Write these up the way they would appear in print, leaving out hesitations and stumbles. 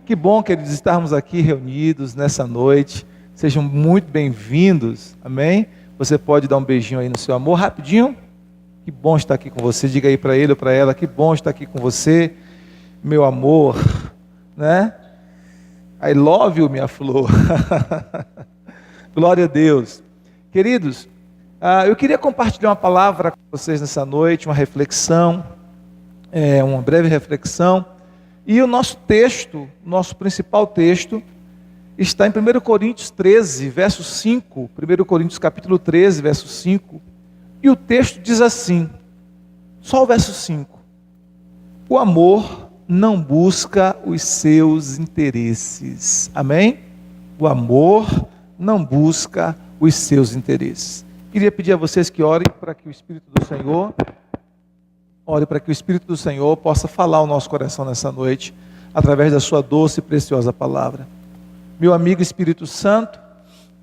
Que bom, queridos, estarmos aqui reunidos nessa noite. Sejam muito bem-vindos, amém? Você pode dar um beijinho aí no seu amor, rapidinho. Que bom estar aqui com você. Diga aí para ele ou para ela, que bom estar aqui com você, meu amor, né? I love you, minha flor. Glória a Deus. Queridos, eu queria compartilhar uma palavra com vocês nessa noite, uma reflexão, uma breve reflexão. E o nosso texto, nosso principal texto, está em 1 Coríntios 13, verso 5. 1 Coríntios capítulo 13, verso 5. E o texto diz assim, só o verso 5. O amor não busca os seus interesses. Amém? O amor não busca os seus interesses. Queria pedir a vocês que orem para que o Espírito do Senhor... Ore para que o Espírito do Senhor possa falar ao nosso coração nessa noite, através da sua doce e preciosa palavra. Meu amigo Espírito Santo,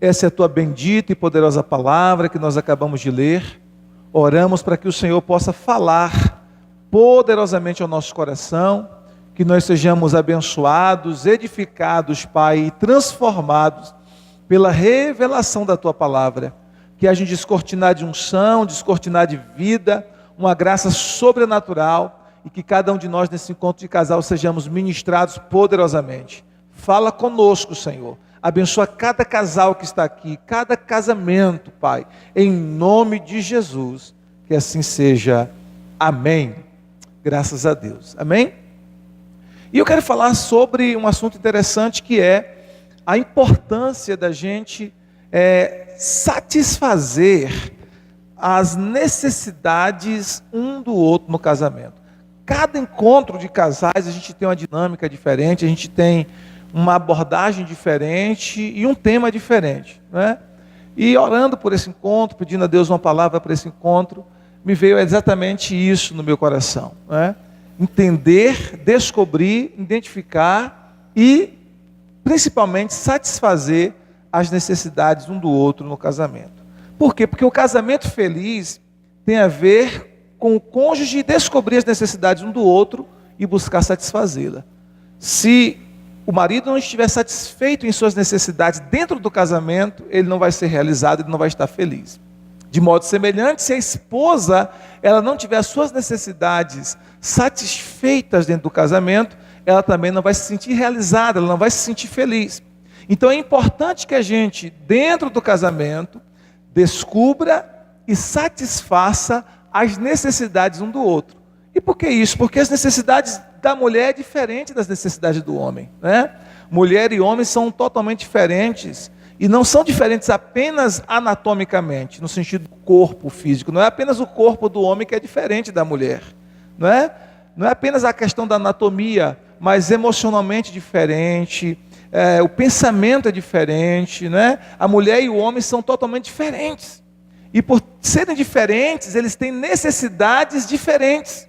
essa é a tua bendita e poderosa palavra que nós acabamos de ler. Oramos para que o Senhor possa falar poderosamente ao nosso coração, que nós sejamos abençoados, edificados, Pai, e transformados pela revelação da tua palavra. Que haja um descortinar de unção, descortinar de vida, uma graça sobrenatural, e que cada um de nós nesse encontro de casal sejamos ministrados poderosamente. Fala conosco, Senhor. Abençoa cada casal que está aqui, cada casamento, Pai, em nome de Jesus. Que assim seja. Amém. Graças a Deus. Amém? E eu quero falar sobre um assunto interessante, que é a importância da gente satisfazer as necessidades um do outro no casamento. Cada encontro de casais a gente tem uma dinâmica diferente, a gente tem uma abordagem diferente e um tema diferente, né? E orando por esse encontro, pedindo a Deus uma palavra para esse encontro, me veio exatamente isso no meu coração, né? Entender, descobrir, identificar e principalmente satisfazer as necessidades um do outro no casamento. Por quê? Porque o casamento feliz tem a ver com o cônjuge descobrir as necessidades um do outro e buscar satisfazê-la. Se o marido não estiver satisfeito em suas necessidades dentro do casamento, ele não vai ser realizado, ele não vai estar feliz. De modo semelhante, se a esposa ela não tiver as suas necessidades satisfeitas dentro do casamento, ela também não vai se sentir realizada, ela não vai se sentir feliz. Então é importante que a gente, dentro do casamento, descubra e satisfaça as necessidades um do outro. E por que isso? Porque as necessidades da mulher é diferente das necessidades do homem, né? Mulher e homem são totalmente diferentes, e não são diferentes apenas anatomicamente, no sentido do corpo físico. Não é apenas o corpo do homem que é diferente da mulher, não é? Não é apenas a questão da anatomia, mas emocionalmente diferente, o pensamento é diferente, né? A mulher e o homem são totalmente diferentes, e por serem diferentes, eles têm necessidades diferentes.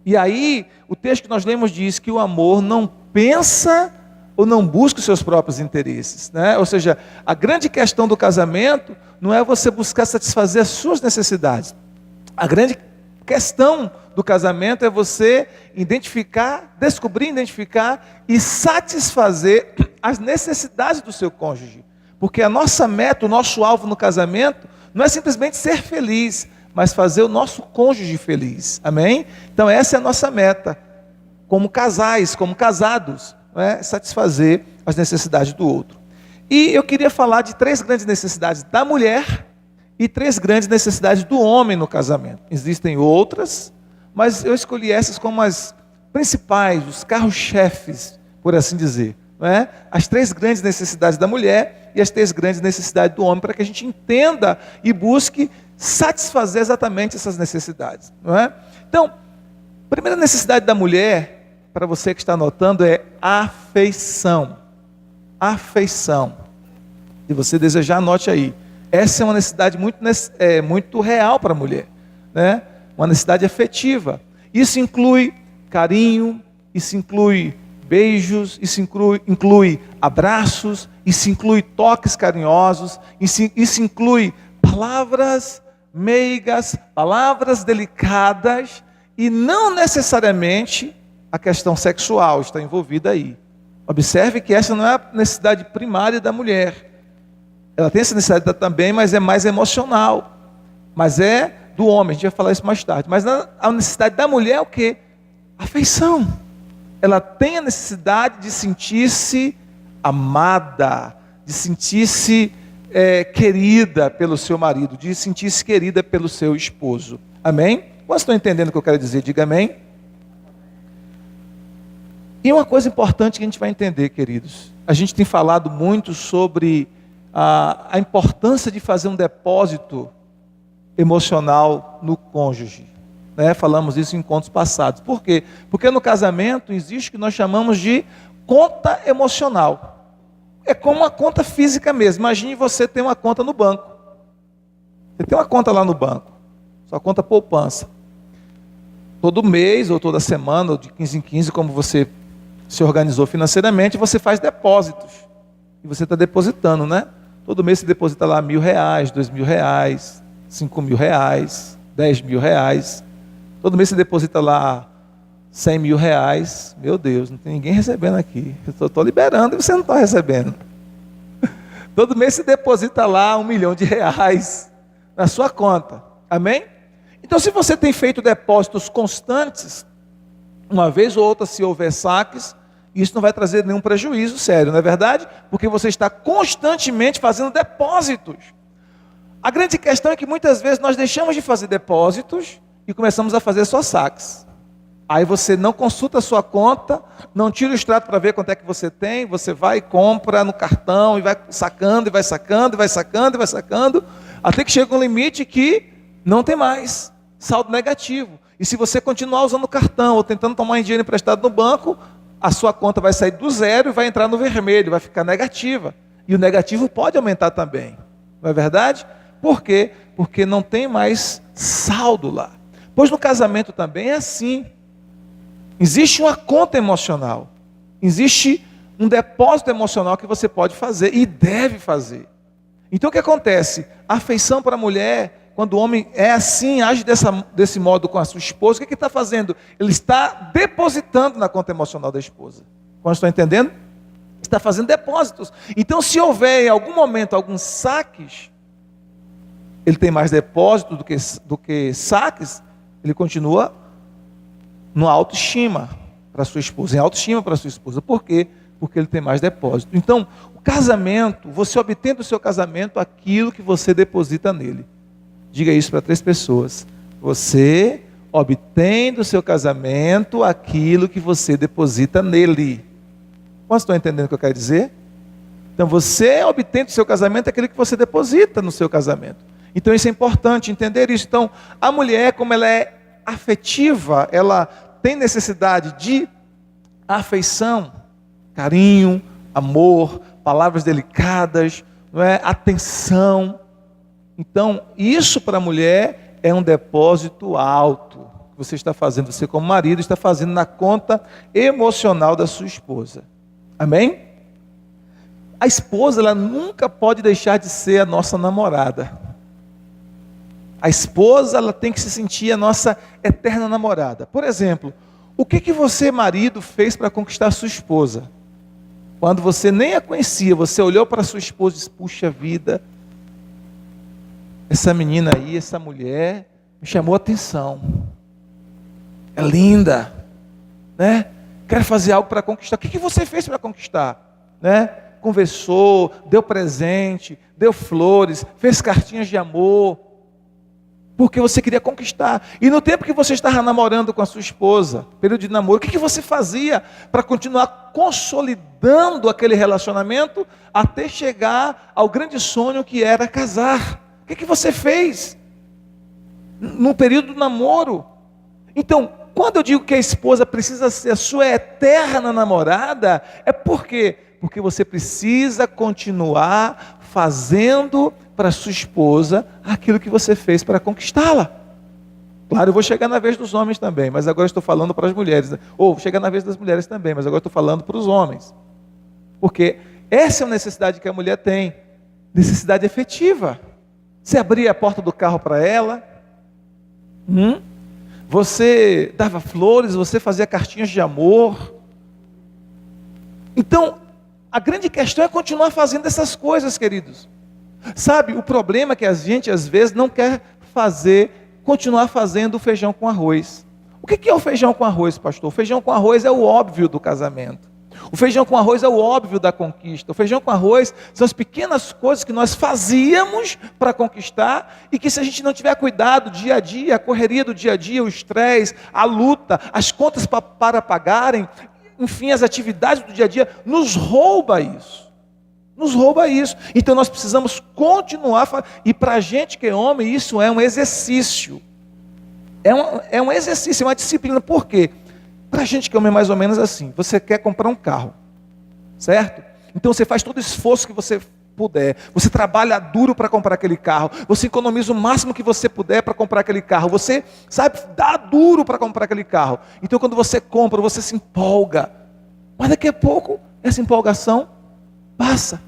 E aí, o texto que nós lemos diz que o amor não pensa ou não busca os seus próprios interesses, né? Ou seja, a grande questão do casamento não é você buscar satisfazer as suas necessidades. A grande questão do casamento é você descobrir, identificar e satisfazer as necessidades do seu cônjuge. Porque a nossa meta, o nosso alvo no casamento, não é simplesmente ser feliz, mas fazer o nosso cônjuge feliz. Amém? Então essa é a nossa meta, como casais, como casados, não é? Satisfazer as necessidades do outro. E eu queria falar de 3 grandes necessidades da mulher e 3 grandes necessidades do homem no casamento. Existem outras, mas eu escolhi essas como as principais, os carros-chefes, por assim dizer, não é? As 3 grandes necessidades da mulher e as 3 grandes necessidades do homem, para que a gente entenda e busque satisfazer exatamente essas necessidades, não é? Então, a primeira necessidade da mulher, para você que está anotando, é afeição. Afeição. Se você desejar, anote aí. Essa é uma necessidade muito real para a mulher, né? Uma necessidade afetiva. Isso inclui carinho, isso inclui beijos, isso inclui abraços, isso inclui toques carinhosos, isso inclui palavras meigas, palavras delicadas, e não necessariamente a questão sexual está envolvida aí. Observe que essa não é a necessidade primária da mulher. Ela tem essa necessidade também, mas é mais emocional. Mas é do homem, a gente vai falar isso mais tarde. Mas a necessidade da mulher é o quê? Afeição. Ela tem a necessidade de sentir-se amada, de sentir-se querida pelo seu marido, de sentir-se querida pelo seu esposo. Amém? Quantos estão entendendo o que eu quero dizer? Diga amém. E uma coisa importante que a gente vai entender, queridos. A gente tem falado muito sobre a importância de fazer um depósito emocional no cônjuge. Falamos isso em encontros passados. Por quê? Porque no casamento existe o que nós chamamos de conta emocional. É como uma conta física mesmo. Imagine você ter uma conta no banco. Você tem uma conta lá no banco. Sua conta poupança. Todo mês, ou toda semana, ou de 15 em 15, como você se organizou financeiramente, você faz depósitos. E você está depositando, né? Todo mês você deposita lá R$1.000, R$2.000, R$5.000, R$10.000. Todo mês você deposita lá R$100.000. Meu Deus, não tem ninguém recebendo aqui. Eu estou liberando e você não está recebendo. Todo mês você deposita lá R$1 milhão na sua conta. Amém? Então, se você tem feito depósitos constantes, uma vez ou outra, se houver saques, isso não vai trazer nenhum prejuízo sério, não é verdade? Porque você está constantemente fazendo depósitos. A grande questão é que muitas vezes nós deixamos de fazer depósitos e começamos a fazer só saques. Aí você não consulta a sua conta, não tira o extrato para ver quanto é que você tem, você vai e compra no cartão e vai sacando, e vai sacando, e vai sacando, e vai sacando, até que chega um limite que não tem mais, saldo negativo. E se você continuar usando o cartão ou tentando tomar dinheiro emprestado no banco, a sua conta vai sair do zero e vai entrar no vermelho, vai ficar negativa. E o negativo pode aumentar também, não é verdade? Por quê? Porque não tem mais saldo lá. Pois no casamento também é assim. Existe uma conta emocional. Existe um depósito emocional que você pode fazer e deve fazer. Então o que acontece? A afeição para a mulher, quando o homem é assim, age desse modo com a sua esposa, o que ele está fazendo? Ele está depositando na conta emocional da esposa. Quando estão entendendo? Está fazendo depósitos. Então se houver em algum momento alguns saques, ele tem mais depósito do que saques, ele continua no autoestima para sua esposa, em autoestima para sua esposa. Por quê? Porque ele tem mais depósito. Então, o casamento, você obtém do seu casamento aquilo que você deposita nele. Diga isso para 3 pessoas. Você obtém do seu casamento aquilo que você deposita nele. Quantos estão entendendo o que eu quero dizer? Então, você obtém do seu casamento aquilo que você deposita no seu casamento. Então, isso é importante, entender isso. Então, a mulher, como ela é afetiva, ela tem necessidade de afeição, carinho, amor, palavras delicadas, não é? Atenção. Então, isso para a mulher é um depósito alto que você está fazendo, você como marido está fazendo na conta emocional da sua esposa. Amém? A esposa, ela nunca pode deixar de ser a nossa namorada. A esposa, ela tem que se sentir a nossa eterna namorada. Por exemplo, o que você, marido, fez para conquistar a sua esposa? Quando você nem a conhecia, você olhou para a sua esposa e disse, puxa vida, essa menina aí, essa mulher, me chamou a atenção. É linda, né? Quero fazer algo para conquistar. O que você fez para conquistar? Né? Conversou, deu presente, deu flores, fez cartinhas de amor, porque você queria conquistar. E no tempo que você estava namorando com a sua esposa, período de namoro, o que você fazia para continuar consolidando aquele relacionamento até chegar ao grande sonho que era casar? O que você fez no período do namoro? Então, quando eu digo que a esposa precisa ser a sua eterna namorada, é por quê? Porque você precisa continuar fazendo para sua esposa aquilo que você fez para conquistá-la. Claro, eu vou chegar na vez dos homens também, mas agora estou falando para as mulheres. Ou chegar na vez das mulheres também, mas agora estou falando para os homens. Porque essa é a necessidade que a mulher tem. Necessidade efetiva. Você abria a porta do carro para ela. Você dava flores, você fazia cartinhas de amor. Então, a grande questão é continuar fazendo essas coisas, queridos. Sabe, o problema é que a gente às vezes não quer continuar fazendo o feijão com arroz. O que é o feijão com arroz, pastor? O feijão com arroz é o óbvio do casamento. O feijão com arroz é o óbvio da conquista. O feijão com arroz são as pequenas coisas que nós fazíamos para conquistar e que, se a gente não tiver cuidado, dia a dia, a correria do dia a dia, o estresse, a luta, as contas para pagarem, enfim, as atividades do dia a dia, nos rouba isso. Nos rouba isso. Então nós precisamos continuar. E para a gente que é homem, isso é um exercício. É um exercício, é uma disciplina. Por quê? Para a gente que é homem é mais ou menos assim. Você quer comprar um carro, certo? Então você faz todo o esforço que você puder. Você trabalha duro para comprar aquele carro. Você economiza o máximo que você puder para comprar aquele carro. Você, sabe, dá duro para comprar aquele carro. Então quando você compra, você se empolga. Mas daqui a pouco, essa empolgação passa.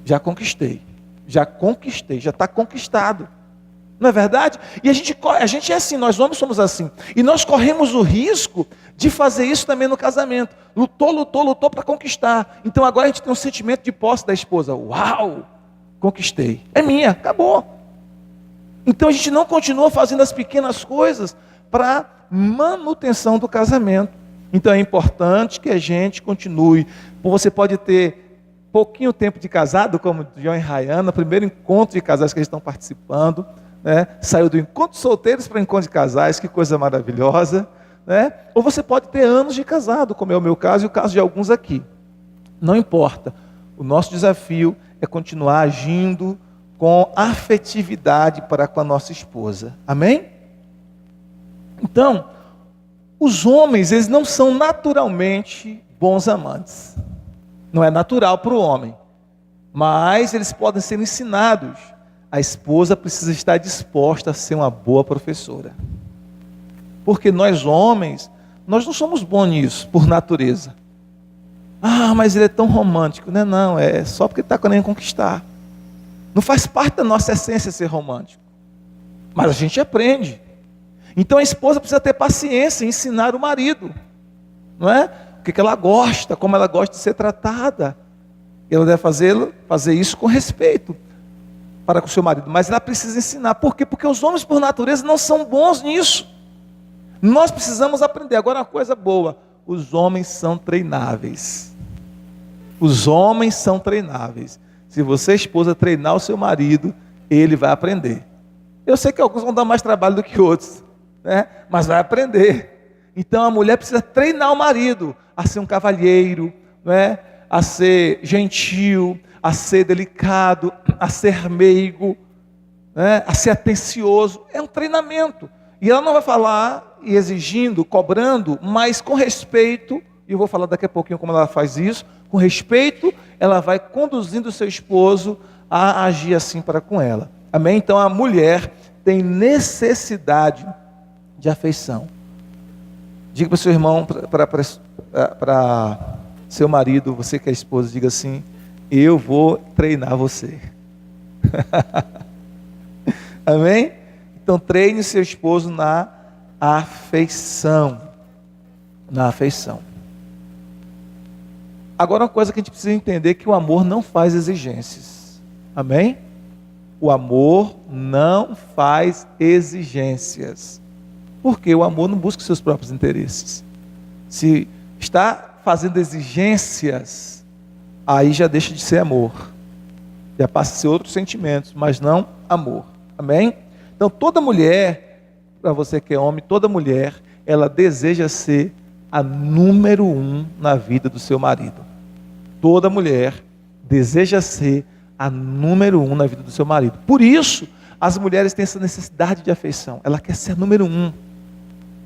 Já conquistei, já está conquistado. Não é verdade? E a gente é assim, nós homens somos assim. E nós corremos o risco de fazer isso também no casamento. Lutou para conquistar. Então agora a gente tem um sentimento de posse da esposa. Uau, conquistei. É minha, acabou. Então a gente não continua fazendo as pequenas coisas para manutenção do casamento. Então é importante que a gente continue. Você pode ter pouquinho tempo de casado, como João e Rayana, primeiro encontro de casais que eles estão participando, né? Saiu do encontro de solteiros para o encontro de casais, que coisa maravilhosa, né? Ou você pode ter anos de casado, como é o meu caso e o caso de alguns aqui. Não importa, o nosso desafio é continuar agindo com afetividade para com a nossa esposa, amém? Então, os homens, eles não são naturalmente bons amantes. Não é natural para o homem, mas eles podem ser ensinados. A esposa precisa estar disposta a ser uma boa professora. Porque nós homens, nós não somos bons nisso, por natureza. Ah, mas ele é tão romântico. Não, é só porque está querendo conquistar. Não faz parte da nossa essência ser romântico. Mas a gente aprende. Então a esposa precisa ter paciência em ensinar o marido. Não é? O que ela gosta, como ela gosta de ser tratada. Ela deve fazer isso com respeito para com o seu marido. Mas ela precisa ensinar. Por quê? Porque os homens, por natureza, não são bons nisso. Nós precisamos aprender. Agora, uma coisa boa: os homens são treináveis. Os homens são treináveis. Se você, esposa, treinar o seu marido, ele vai aprender. Eu sei que alguns vão dar mais trabalho do que outros, né? Mas vai aprender. Então a mulher precisa treinar o marido a ser um cavalheiro, né? A ser gentil, a ser delicado, a ser meigo, né? A ser atencioso. É um treinamento. E ela não vai falar e exigindo, cobrando, mas com respeito. E eu vou falar daqui a pouquinho como ela faz isso. Com respeito, ela vai conduzindo o seu esposo a agir assim para com ela. Amém? Então a mulher tem necessidade de afeição. Diga para o seu irmão, para seu marido, você que é esposa, diga assim: eu vou treinar você. Amém? Então treine seu esposo na afeição. Na afeição. Agora, uma coisa que a gente precisa entender é que o amor não faz exigências. Amém? O amor não faz exigências. Porque o amor não busca os seus próprios interesses. Se está fazendo exigências, aí já deixa de ser amor. Já passa a ser outros sentimentos, mas não amor. Amém? Então toda mulher, para você que é homem, toda mulher, ela deseja ser a número 1 na vida do seu marido. Toda mulher deseja ser a número 1 na vida do seu marido. Por isso, as mulheres têm essa necessidade de afeição. Ela quer ser a número 1.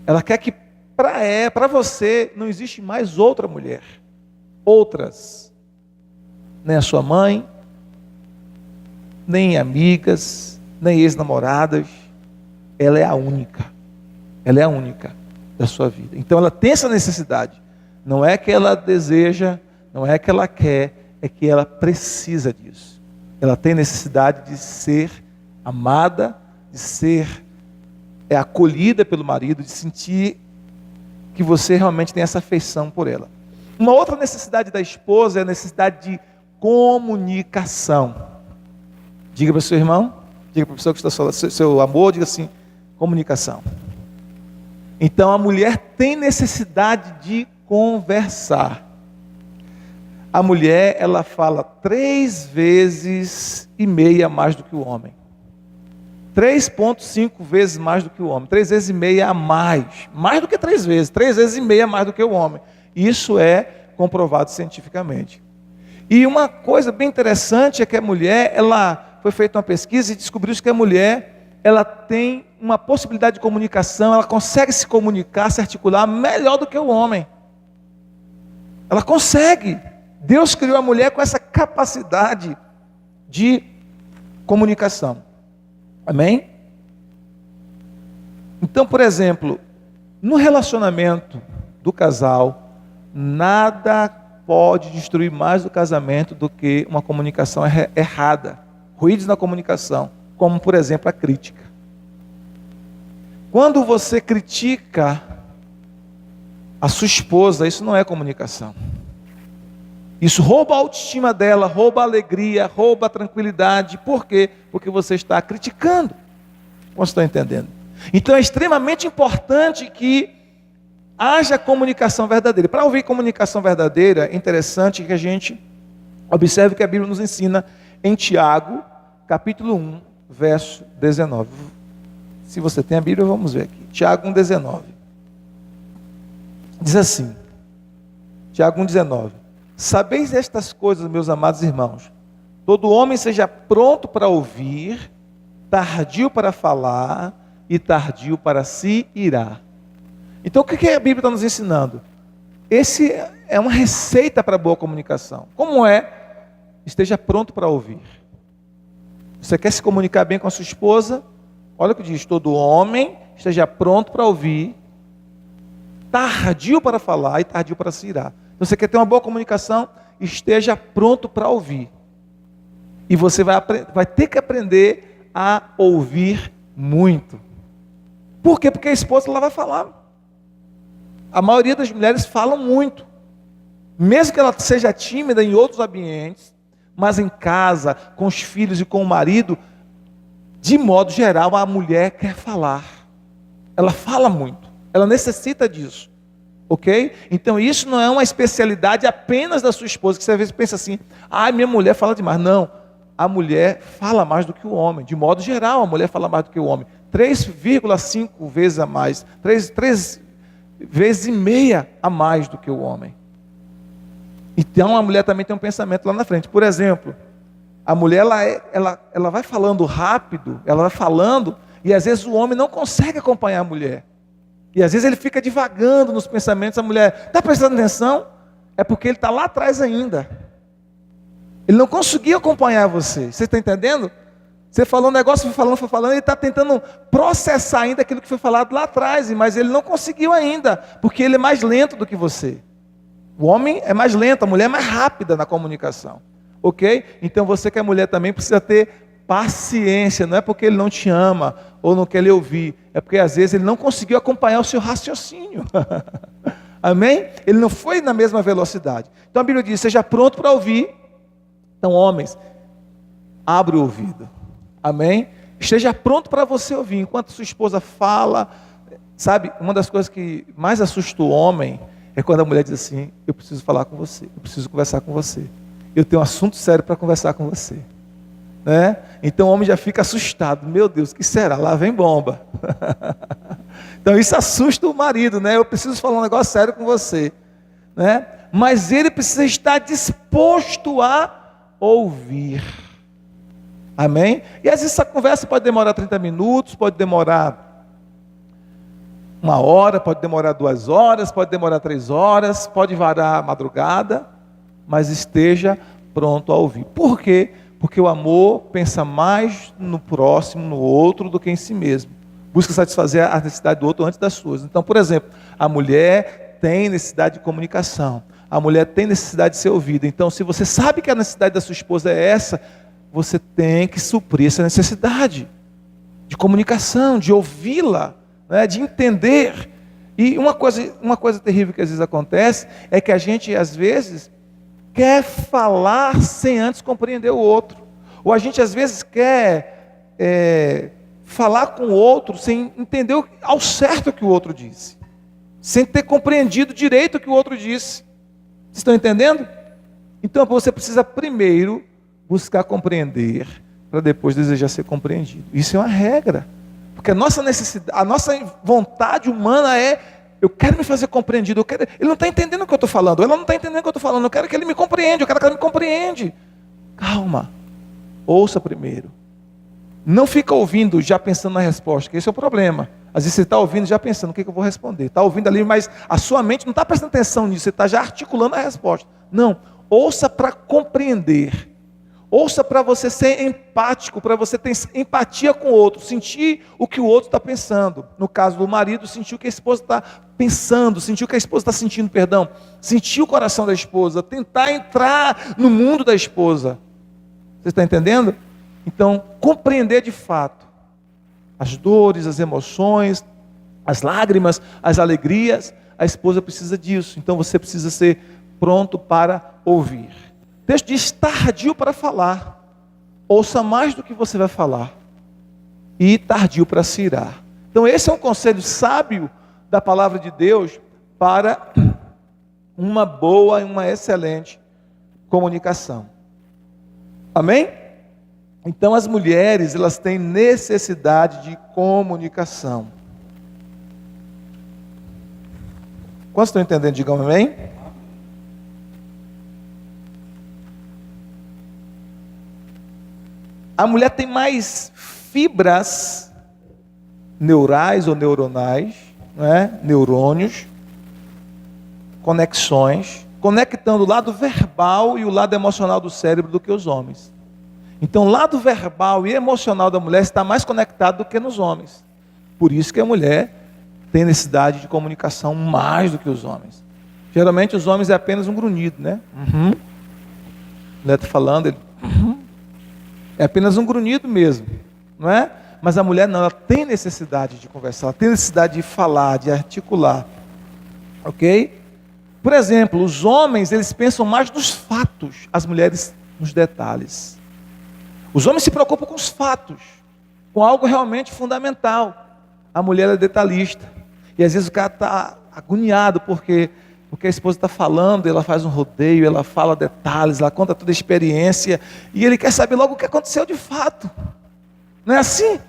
Ela quer que para você não existe mais outra mulher. Outras. Nem a sua mãe, nem amigas, nem ex-namoradas. Ela é a única. Ela é a única da sua vida. Então ela tem essa necessidade. Não é que ela deseja, não é que ela quer, é que ela precisa disso. Ela tem necessidade de ser amada, de ser acolhida pelo marido, de sentir que você realmente tem essa afeição por ela. Uma outra necessidade da esposa é a necessidade de comunicação. Diga para o seu irmão, diga para a pessoa que está falando, seu amor, diga assim, comunicação. Então a mulher tem necessidade de conversar. A mulher, ela fala 3,5 vezes mais do que o homem. 3,5 vezes mais do que o homem. 3,5 vezes a mais. Mais do que 3 vezes. 3,5 vezes a mais do que o homem. Isso é comprovado cientificamente. E uma coisa bem interessante é que a mulher, ela foi feita uma pesquisa e descobriu-se que a mulher, ela tem uma possibilidade de comunicação, ela consegue se comunicar, se articular melhor do que o homem. Ela consegue. Deus criou a mulher com essa capacidade de comunicação. Amém? Então, por exemplo, no relacionamento do casal, nada pode destruir mais o casamento do que uma comunicação errada, ruídos na comunicação, como, por exemplo, a crítica. Quando você critica a sua esposa, isso não é comunicação. Isso rouba a autoestima dela, rouba a alegria, rouba a tranquilidade. Por quê? Porque você está criticando. Vocês estão entendendo? Então é extremamente importante que haja comunicação verdadeira. Para ouvir comunicação verdadeira, é interessante que a gente observe que a Bíblia nos ensina em Tiago, capítulo 1, verso 19. Se você tem a Bíblia, vamos ver aqui. Tiago 1,19. Diz assim, Tiago 1,19. Sabeis estas coisas, meus amados irmãos, todo homem seja pronto para ouvir, tardio para falar e tardio para se irar. Então o que a Bíblia está nos ensinando? Esse é uma receita para boa comunicação. Como é? Esteja pronto para ouvir. Você quer se comunicar bem com a sua esposa? Olha o que diz, todo homem esteja pronto para ouvir, tardio para falar e tardio para se irar. Então, você quer ter uma boa comunicação? Esteja pronto para ouvir. E você vai ter que aprender a ouvir muito. Por quê? Porque a esposa ela vai falar. A maioria das mulheres falam muito. Mesmo que ela seja tímida em outros ambientes, mas em casa, com os filhos e com o marido, de modo geral, a mulher quer falar. Ela fala muito. Ela necessita disso. Ok? Então isso não é uma especialidade apenas da sua esposa, que você às vezes pensa assim, minha mulher fala demais. Não, a mulher fala mais do que o homem. De modo geral, a mulher fala mais do que o homem. 3,5 vezes a mais. 3,5 vezes a mais do que o homem. Então a mulher também tem um pensamento lá na frente. Por exemplo, a mulher ela vai falando rápido, ela vai falando, e às vezes o homem não consegue acompanhar a mulher. E às vezes ele fica divagando nos pensamentos, a mulher, está prestando atenção? É porque ele está lá atrás ainda. Ele não conseguiu acompanhar você. Você está entendendo? Você falou um negócio, foi falando, ele está tentando processar ainda aquilo que foi falado lá atrás, mas ele não conseguiu ainda, porque ele é mais lento do que você. O homem é mais lento, a mulher é mais rápida na comunicação. Ok? Então você que é mulher também precisa ter paciência, não é porque ele não te ama ou não quer lhe ouvir, é porque às vezes ele não conseguiu acompanhar o seu raciocínio. Amém? Ele não foi na mesma velocidade. Então a Bíblia diz, seja pronto para ouvir. Então homens, abre o ouvido. Amém? Esteja pronto para você ouvir. Enquanto sua esposa fala, sabe, uma das coisas que mais assusta o homem é quando a mulher diz assim, eu preciso falar com você, eu preciso conversar com você. Eu tenho um assunto sério para conversar com você. Né? Então o homem já fica assustado. Meu Deus, o que será? Lá vem bomba. Então isso assusta o marido, né? Eu preciso falar um negócio sério com você, né? Mas ele precisa estar disposto a ouvir. Amém? E às vezes essa conversa pode demorar 30 minutos, pode demorar 1 hora, pode demorar 2 horas, pode demorar 3 horas, pode varar a madrugada, mas esteja pronto a ouvir. Por quê? Porque o amor pensa mais no próximo, no outro, do que em si mesmo. Busca satisfazer a necessidade do outro antes das suas. Então, por exemplo, a mulher tem necessidade de comunicação. A mulher tem necessidade de ser ouvida. Então, se você sabe que a necessidade da sua esposa é essa, você tem que suprir essa necessidade de comunicação, de ouvi-la, né, de entender. E uma coisa terrível que às vezes acontece é que a gente, às vezes, quer falar sem antes compreender o outro. Ou a gente, às vezes, quer falar com o outro sem entender ao certo o que o outro disse. Sem ter compreendido direito o que o outro disse. Vocês estão entendendo? Então, você precisa primeiro buscar compreender, para depois desejar ser compreendido. Isso é uma regra. Porque a nossa necessidade, a nossa vontade humana é: eu quero me fazer compreendido. Ele não está entendendo o que eu estou falando. Ela não está entendendo o que eu estou falando. Eu quero que ele me compreenda. Eu quero que ela me compreende. Calma. Ouça primeiro. Não fica ouvindo já pensando na resposta, que esse é o problema. Às vezes você está ouvindo já pensando: o que eu vou responder? Está ouvindo ali, mas a sua mente não está prestando atenção nisso. Você está já articulando a resposta. Não. Ouça para compreender. Ouça para você ser empático, para você ter empatia com o outro, sentir o que o outro está pensando. No caso do marido, sentir o que a esposa está pensando, sentir o que a esposa está sentindo, sentir o coração da esposa, tentar entrar no mundo da esposa. Você está entendendo? Então, compreender de fato as dores, as emoções, as lágrimas, as alegrias, a esposa precisa disso. Então, você precisa ser pronto para ouvir. O texto diz: tardio para falar. Ouça mais do que você vai falar. E tardio para se irar. Então esse é um conselho sábio da palavra de Deus para uma boa e uma excelente comunicação. Amém? Então as mulheres, elas têm necessidade de comunicação. Quantos estão entendendo? Digam amém. A mulher tem mais fibras neurais ou neuronais, neurônios, conexões, conectando o lado verbal e o lado emocional do cérebro do que os homens. Então o lado verbal e emocional da mulher está mais conectado do que nos homens. Por isso que a mulher tem necessidade de comunicação mais do que os homens. Geralmente os homens é apenas um grunhido, né? Uhum. A mulher está falando, ele... Uhum. É apenas um grunhido mesmo, não é? Mas a mulher não, ela tem necessidade de conversar, ela tem necessidade de falar, de articular. Ok? Por exemplo, os homens, eles pensam mais nos fatos, as mulheres nos detalhes. Os homens se preocupam com os fatos, com algo realmente fundamental. A mulher é detalhista. E às vezes o cara está agoniado porque a esposa está falando, ela faz um rodeio, ela fala detalhes, ela conta toda a experiência, e ele quer saber logo o que aconteceu de fato. Não é assim?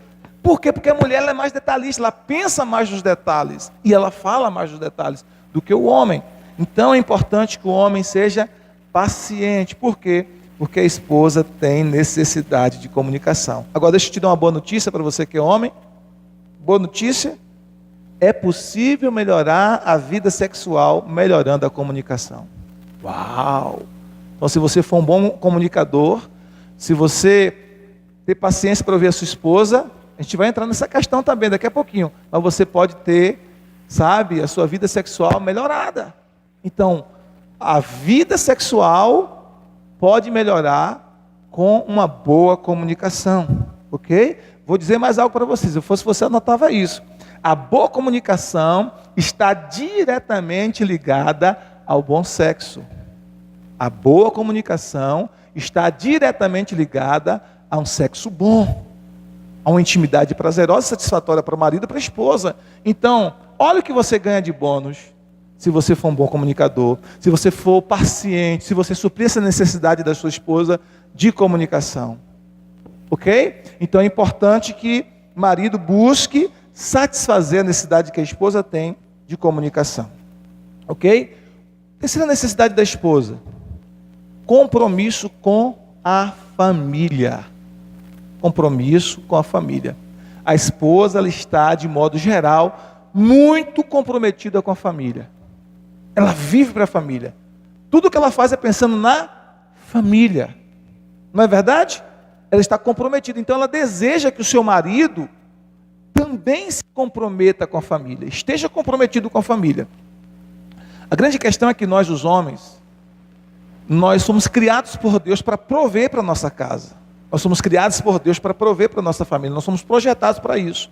Por quê? Porque a mulher ela é mais detalhista, ela pensa mais nos detalhes, e ela fala mais dos detalhes do que o homem. Então é importante que o homem seja paciente. Por quê? Porque a esposa tem necessidade de comunicação. Agora deixa eu te dar uma boa notícia para você que é homem. Boa notícia. É possível melhorar a vida sexual melhorando a comunicação. Uau! Então se você for um bom comunicador, se você ter paciência para ouvir a sua esposa, a gente vai entrar nessa questão também daqui a pouquinho, mas você pode ter, a sua vida sexual melhorada. Então, a vida sexual pode melhorar com uma boa comunicação, ok? Vou dizer mais algo para vocês, se eu fosse você, anotava isso. A boa comunicação está diretamente ligada ao bom sexo. A boa comunicação está diretamente ligada a um sexo bom, a uma intimidade prazerosa e satisfatória para o marido e para a esposa. Então, olha o que você ganha de bônus se você for um bom comunicador, se você for paciente, se você suprir essa necessidade da sua esposa de comunicação. Ok? Então é importante que o marido busque satisfazer a necessidade que a esposa tem de comunicação. Ok? Terceira necessidade da esposa: compromisso com a família. Compromisso com a família. A esposa, ela está, de modo geral, muito comprometida com a família. Ela vive para a família. Tudo que ela faz é pensando na família. Não é verdade? Ela está comprometida. Então ela deseja que o seu marido também se comprometa com a família, esteja comprometido com a família. A grande questão é que nós, os homens, nós somos criados por Deus para prover para a nossa casa. Nós somos criados por Deus para prover para a nossa família. Nós somos projetados para isso.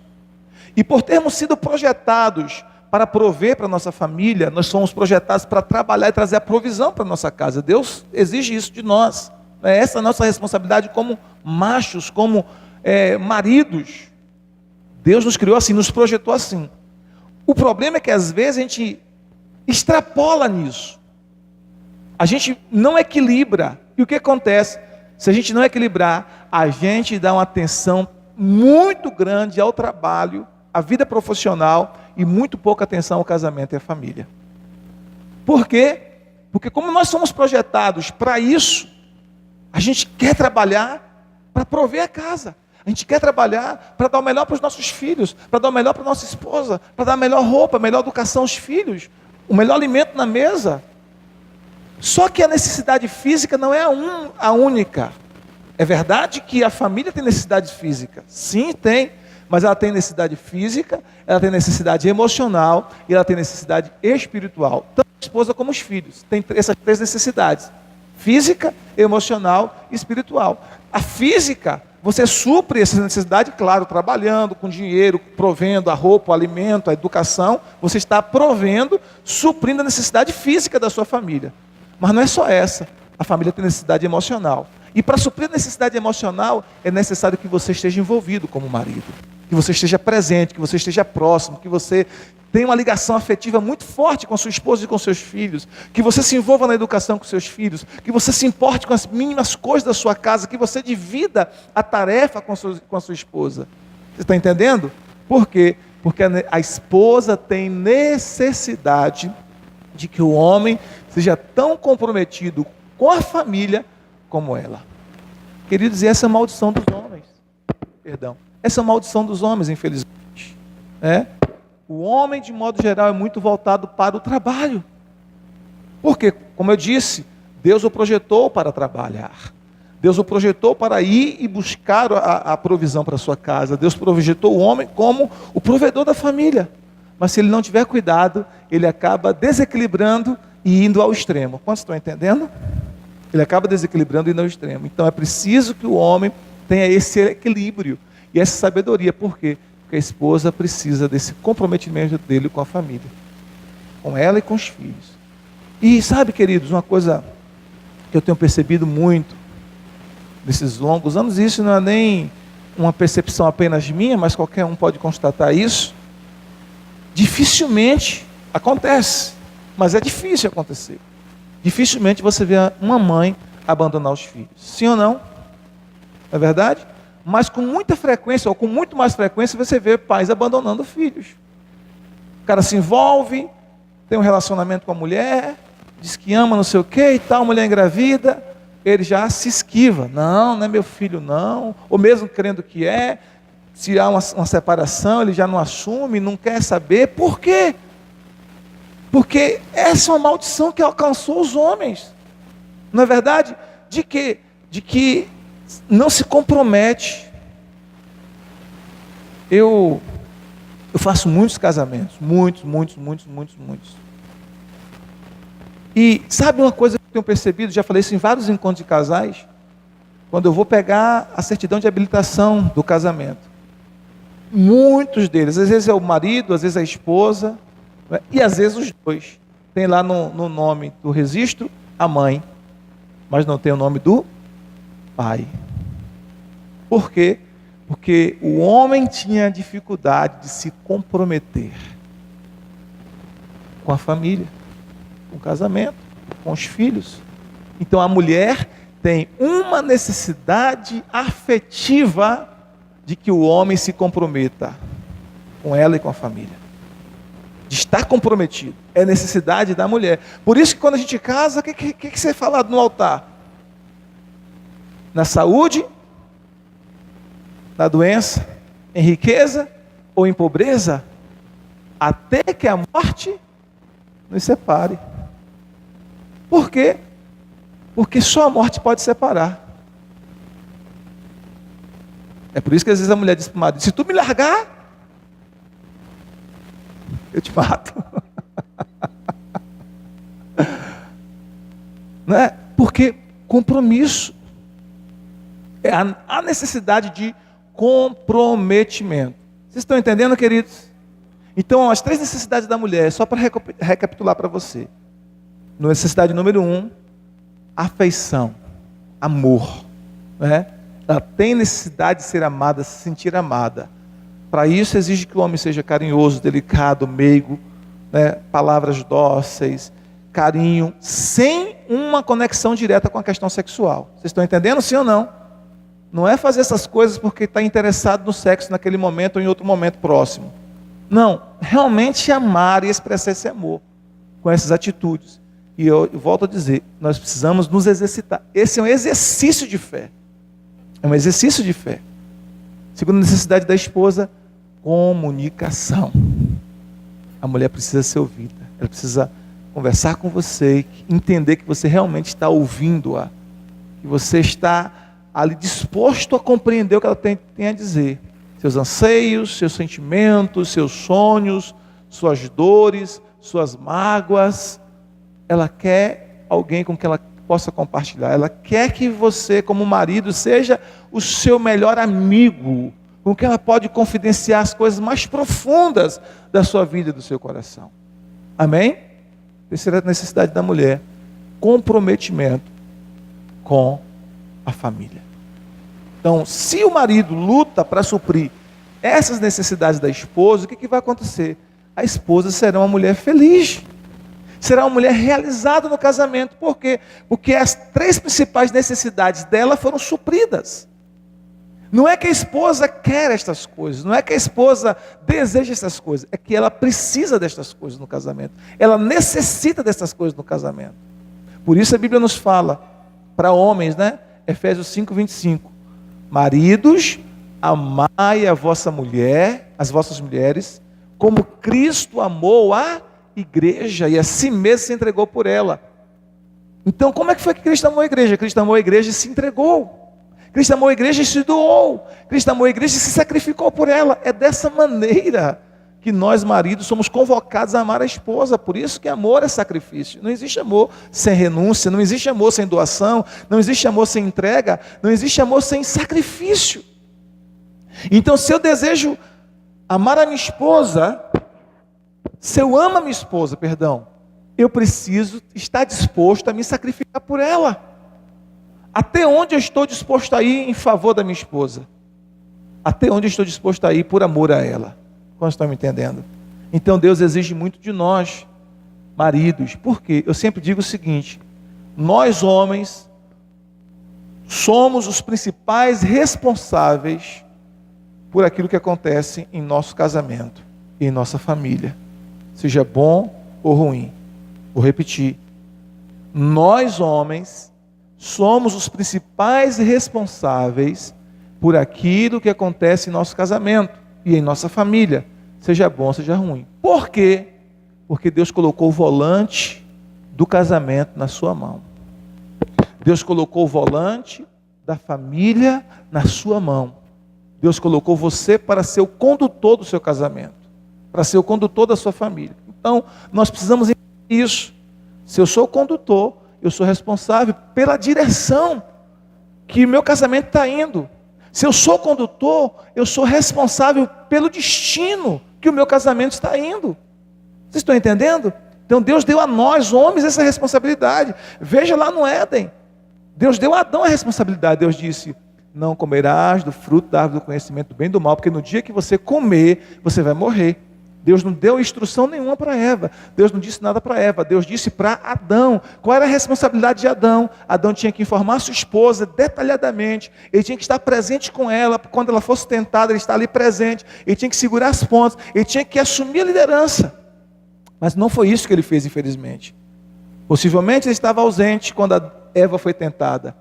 E por termos sido projetados para prover para a nossa família, nós somos projetados para trabalhar e trazer a provisão para a nossa casa. Deus exige isso de nós. É essa a nossa responsabilidade como machos, como maridos. Deus nos criou assim, nos projetou assim. O problema é que às vezes a gente extrapola nisso. A gente não equilibra. E o que acontece? Se a gente não equilibrar, a gente dá uma atenção muito grande ao trabalho, à vida profissional e muito pouca atenção ao casamento e à família. Por quê? Porque como nós somos projetados para isso, a gente quer trabalhar para prover a casa. A gente quer trabalhar para dar o melhor para os nossos filhos, para dar o melhor para a nossa esposa, para dar a melhor roupa, a melhor educação aos filhos, o melhor alimento na mesa. Só que a necessidade física não é a única. É verdade que a família tem necessidade física. Sim, tem. Mas ela tem necessidade física, ela tem necessidade emocional e ela tem necessidade espiritual. Tanto a esposa como os filhos. Tem essas três necessidades. Física, emocional e espiritual. A física, você supre essa necessidade, claro, trabalhando, com dinheiro, provendo a roupa, o alimento, a educação. Você está provendo, suprindo a necessidade física da sua família. Mas não é só essa. A família tem necessidade emocional. E para suprir a necessidade emocional, é necessário que você esteja envolvido como marido. Que você esteja presente, que você esteja próximo, que você tenha uma ligação afetiva muito forte com a sua esposa e com seus filhos, que você se envolva na educação com seus filhos, que você se importe com as mínimas coisas da sua casa, que você divida a tarefa com a sua esposa. Você está entendendo? Por quê? Porque a esposa tem necessidade de que o homem seja tão comprometido com a família como ela. Queridos, e essa é a maldição dos homens. Perdão. Essa é a maldição dos homens, infelizmente. O homem, de modo geral, é muito voltado para o trabalho. Porque, como eu disse, Deus o projetou para trabalhar. Deus o projetou para ir e buscar a provisão para a sua casa. Deus projetou o homem como o provedor da família. Mas se ele não tiver cuidado, ele acaba desequilibrando e indo ao extremo. Quantos estão entendendo? Ele acaba desequilibrando e indo ao extremo. Então é preciso que o homem tenha esse equilíbrio e essa sabedoria. Por quê? Porque a esposa precisa desse comprometimento dele com a família, com ela e com os filhos. E sabe, queridos, uma coisa que eu tenho percebido muito nesses longos anos, isso não é nem uma percepção apenas minha, mas qualquer um pode constatar isso. Dificilmente acontece, mas é difícil acontecer. Dificilmente você vê uma mãe abandonar os filhos. Sim ou não? Não é verdade? Mas com muita frequência, ou com muito mais frequência, você vê pais abandonando filhos. O cara se envolve, tem um relacionamento com a mulher, diz que ama não sei o que e tal, a mulher engravida, ele já se esquiva. Não é meu filho não. Ou mesmo crendo que é, se há uma separação, ele já não assume, não quer saber. Por quê? Porque essa é uma maldição que alcançou os homens. Não é verdade? De quê? De que não se compromete. Eu faço muitos casamentos. Muitos. E sabe uma coisa que eu tenho percebido? Já falei isso em vários encontros de casais. Quando eu vou pegar a certidão de habilitação do casamento. Muitos deles, às vezes é o marido, às vezes é a esposa, né? E às vezes os dois. Tem lá no nome do registro a mãe, mas não tem o nome do pai. Por quê? Porque o homem tinha dificuldade de se comprometer com a família, com o casamento, com os filhos. Então a mulher tem uma necessidade afetiva de que o homem se comprometa com ela e com a família. De estar comprometido. É necessidade da mulher. Por isso que quando a gente casa, o que você fala no altar? Na saúde, na doença, em riqueza ou em pobreza, até que a morte nos separe. Por quê? Porque só a morte pode separar. É por isso que às vezes a mulher diz para o marido: se tu me largar, eu te mato. Não é? Porque compromisso. Há necessidade de comprometimento. Vocês estão entendendo, queridos? Então, as 3 necessidades da mulher, só para recapitular para você. Necessidade número 1, afeição, amor. Né? Ela tem necessidade de ser amada, se sentir amada. Para isso, exige que o homem seja carinhoso, delicado, meigo, né? Palavras dóceis, carinho, sem uma conexão direta com a questão sexual. Vocês estão entendendo, sim ou não? Não é fazer essas coisas porque está interessado no sexo naquele momento ou em outro momento próximo. Não, realmente amar e expressar esse amor com essas atitudes. E eu volto a dizer, nós precisamos nos exercitar. Esse é um exercício de fé. É um exercício de fé. Segunda necessidade da esposa, comunicação. A mulher precisa ser ouvida. Ela precisa conversar com você, entender que você realmente está ouvindo-a. Que você está ali disposto a compreender o que ela tem a dizer. Seus anseios, seus sentimentos, seus sonhos, suas dores, suas mágoas. Ela quer alguém com quem ela possa compartilhar. Ela quer que você, como marido, seja o seu melhor amigo, com quem ela pode confidenciar as coisas mais profundas da sua vida e do seu coração. Amém? Terceira necessidade da mulher, comprometimento com a família. Então, se o marido luta para suprir essas necessidades da esposa, o que vai acontecer? A esposa será uma mulher feliz. Será uma mulher realizada no casamento. Por quê? Porque as 3 principais necessidades dela foram supridas. Não é que a esposa quer estas coisas, não é que a esposa deseja estas coisas, é que ela precisa destas coisas no casamento. Ela necessita destas coisas no casamento. Por isso a Bíblia nos fala, para homens, né? Efésios 5:25. Maridos, amai a vossa mulher, as vossas mulheres, como Cristo amou a igreja e a si mesmo se entregou por ela. Então, como é que foi que Cristo amou a igreja? Cristo amou a igreja e se entregou. Cristo amou a igreja e se doou. Cristo amou a igreja e se sacrificou por ela. É dessa maneira que nós, maridos, somos convocados a amar a esposa. Por isso que amor é sacrifício. Não existe amor sem renúncia, não existe amor sem doação, não existe amor sem entrega, não existe amor sem sacrifício. Então, se eu desejo amar a minha esposa, se eu amo a minha esposa, eu preciso estar disposto a me sacrificar por ela. Até onde eu estou disposto a ir em favor da minha esposa? Até onde eu estou disposto a ir por amor a ela? Como estão me entendendo? Então Deus exige muito de nós, maridos. Por quê? Eu sempre digo o seguinte: nós homens somos os principais responsáveis por aquilo que acontece em nosso casamento e em nossa família, seja bom ou ruim. Vou repetir: nós homens somos os principais responsáveis por aquilo que acontece em nosso casamento e em nossa família, seja bom, seja ruim. Por quê? Porque Deus colocou o volante do casamento na sua mão. Deus colocou o volante da família na sua mão. Deus colocou você para ser o condutor do seu casamento, para ser o condutor da sua família. Então, nós precisamos entender isso. Se eu sou o condutor, eu sou responsável pela direção que o meu casamento está indo. Se eu sou condutor, eu sou responsável pelo destino que o meu casamento está indo. Vocês estão entendendo? Então Deus deu a nós, homens, essa responsabilidade. Veja lá no Éden. Deus deu a Adão a responsabilidade. Deus disse: não comerás do fruto da árvore do conhecimento do bem e do mal, porque no dia que você comer, você vai morrer. Deus não deu instrução nenhuma para Eva. Deus não disse nada para Eva. Deus disse para Adão. Qual era a responsabilidade de Adão? Adão tinha que informar sua esposa detalhadamente. Ele tinha que estar presente com ela. Quando ela fosse tentada, ele está ali presente. Ele tinha que segurar as pontas. Ele tinha que assumir a liderança. Mas não foi isso que ele fez, infelizmente. Possivelmente ele estava ausente quando a Eva foi tentada.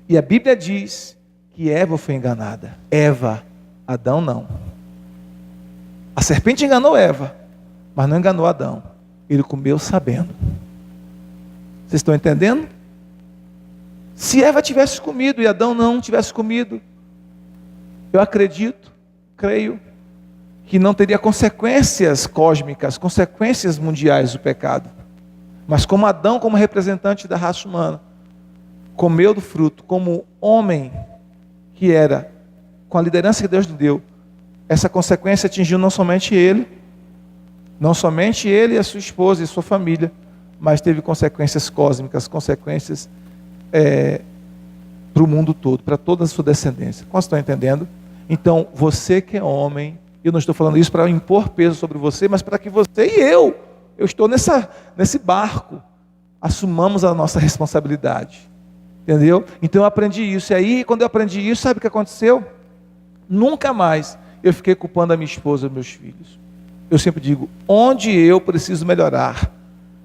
E a Bíblia diz que Eva foi enganada. Eva, Adão não. A serpente enganou Eva, mas não enganou Adão. Ele comeu sabendo. Vocês estão entendendo? Se Eva tivesse comido e Adão não tivesse comido, eu creio, que não teria consequências cósmicas, consequências mundiais do pecado. Mas como Adão, como representante da raça humana, comeu do fruto, como homem que era, com a liderança que Deus lhe deu, essa consequência atingiu não somente ele, Não somente ele e a sua esposa e a sua família, mas teve consequências cósmicas, consequências para o mundo todo, para toda a sua descendência. Como estão entendendo? Então, você que é homem, eu não estou falando isso para impor peso sobre você, mas para que você e eu estou nesse barco, assumamos a nossa responsabilidade. Entendeu? Então eu aprendi isso. E aí, quando eu aprendi isso, sabe o que aconteceu? Nunca mais eu fiquei culpando a minha esposa e meus filhos. Eu sempre digo, onde eu preciso melhorar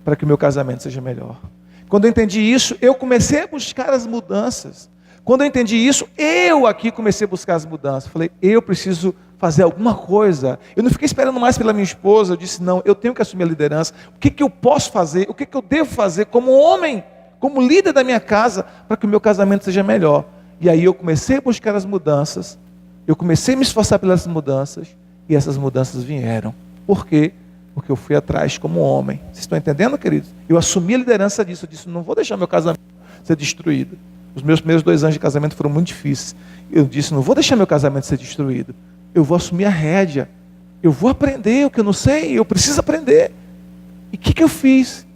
para que o meu casamento seja melhor. Quando eu entendi isso, eu comecei a buscar as mudanças. Quando eu entendi isso, eu aqui comecei a buscar as mudanças. Falei, eu preciso fazer alguma coisa. Eu não fiquei esperando mais pela minha esposa. Eu disse, não, eu tenho que assumir a liderança. O que eu posso fazer? O que eu devo fazer como homem, como líder da minha casa, para que o meu casamento seja melhor? E aí eu comecei a buscar as mudanças. Eu comecei a me esforçar pelas mudanças. E essas mudanças vieram. Por quê? Porque eu fui atrás como homem. Vocês estão entendendo, queridos? Eu assumi a liderança disso. Eu disse, não vou deixar meu casamento ser destruído. Os meus primeiros 2 anos de casamento foram muito difíceis. Eu disse, não vou deixar meu casamento ser destruído. Eu vou assumir a rédea. Eu vou aprender o que eu não sei. Eu preciso aprender. E o que eu fiz?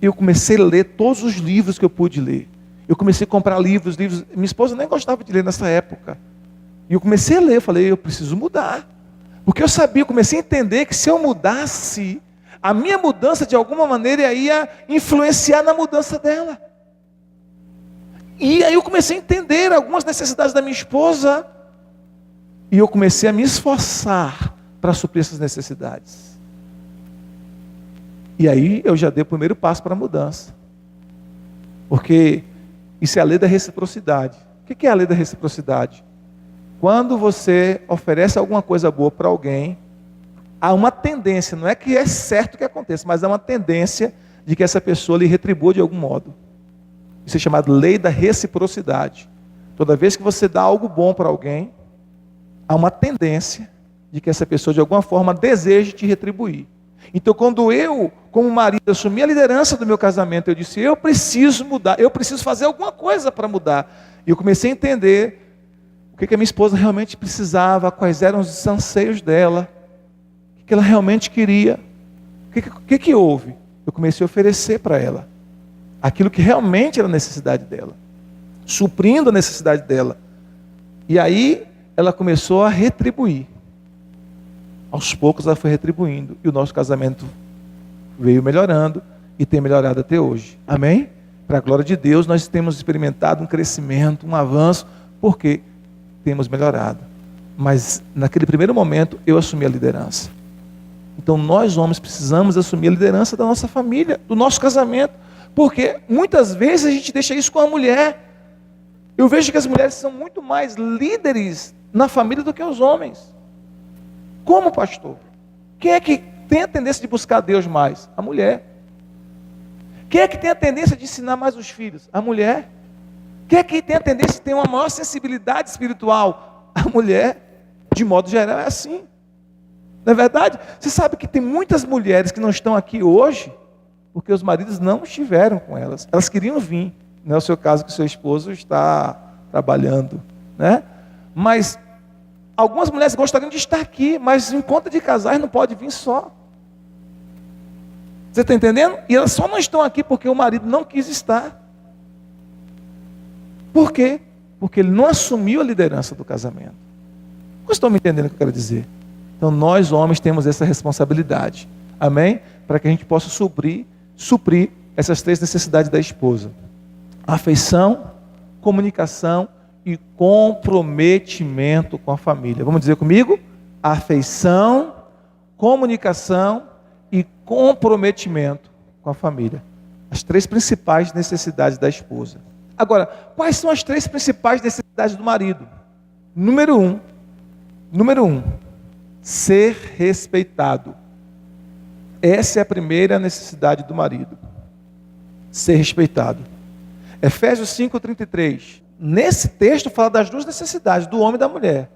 Eu comecei a ler todos os livros que eu pude ler. Eu comecei a comprar livros. Minha esposa nem gostava de ler nessa época. E eu comecei a ler. Eu falei, eu preciso mudar. Porque eu sabia, eu comecei a entender que se eu mudasse, a minha mudança de alguma maneira ia influenciar na mudança dela. E aí eu comecei a entender algumas necessidades da minha esposa. E eu comecei a me esforçar para suprir essas necessidades. E aí eu já dei o primeiro passo para a mudança. Porque isso é a lei da reciprocidade. O que é a lei da reciprocidade? Quando você oferece alguma coisa boa para alguém, há uma tendência, não é que é certo que aconteça, mas há uma tendência de que essa pessoa lhe retribua de algum modo. Isso é chamado lei da reciprocidade. Toda vez que você dá algo bom para alguém, há uma tendência de que essa pessoa de alguma forma deseje te retribuir. Então quando eu, como marido, assumi a liderança do meu casamento, eu disse, eu preciso mudar, eu preciso fazer alguma coisa para mudar. E eu comecei a entender o que a minha esposa realmente precisava, quais eram os anseios dela, o que ela realmente queria. O que houve? Eu comecei a oferecer para ela aquilo que realmente era a necessidade dela, suprindo a necessidade dela. E aí ela começou a retribuir. Aos poucos ela foi retribuindo. E o nosso casamento veio melhorando e tem melhorado até hoje. Amém? Para a glória de Deus, nós temos experimentado um crescimento, um avanço, porque temos melhorado. Mas naquele primeiro momento eu assumi a liderança. Então nós homens precisamos assumir a liderança da nossa família, do nosso casamento. Porque muitas vezes a gente deixa isso com a mulher. Eu vejo que as mulheres são muito mais líderes na família do que os homens. Como, pastor? Quem é que tem a tendência de buscar Deus mais? A mulher. Quem é que tem a tendência de ensinar mais os filhos? A mulher. Quem é que tem a tendência de ter uma maior sensibilidade espiritual? A mulher. De modo geral é assim. Não é verdade? Você sabe que tem muitas mulheres que não estão aqui hoje porque os maridos não estiveram com elas. Elas queriam vir. Não é o seu caso que seu esposo está trabalhando, né? Mas algumas mulheres gostariam de estar aqui, mas em conta de casais não pode vir só. Você está entendendo? E elas só não estão aqui porque o marido não quis estar. Por quê? Porque ele não assumiu a liderança do casamento. Vocês estão me entendendo o que eu quero dizer? Então nós homens temos essa responsabilidade. Amém? Para que a gente possa suprir essas 3 necessidades da esposa: afeição, comunicação e comprometimento com a família. Vamos dizer comigo? Afeição, comunicação e comprometimento com a família. As 3 principais necessidades da esposa. Agora, quais são as 3 principais necessidades do marido? Número 1, ser respeitado. Essa é a primeira necessidade do marido. Ser respeitado. Efésios 5:33. Nesse texto fala das 2 necessidades, do homem e da mulher.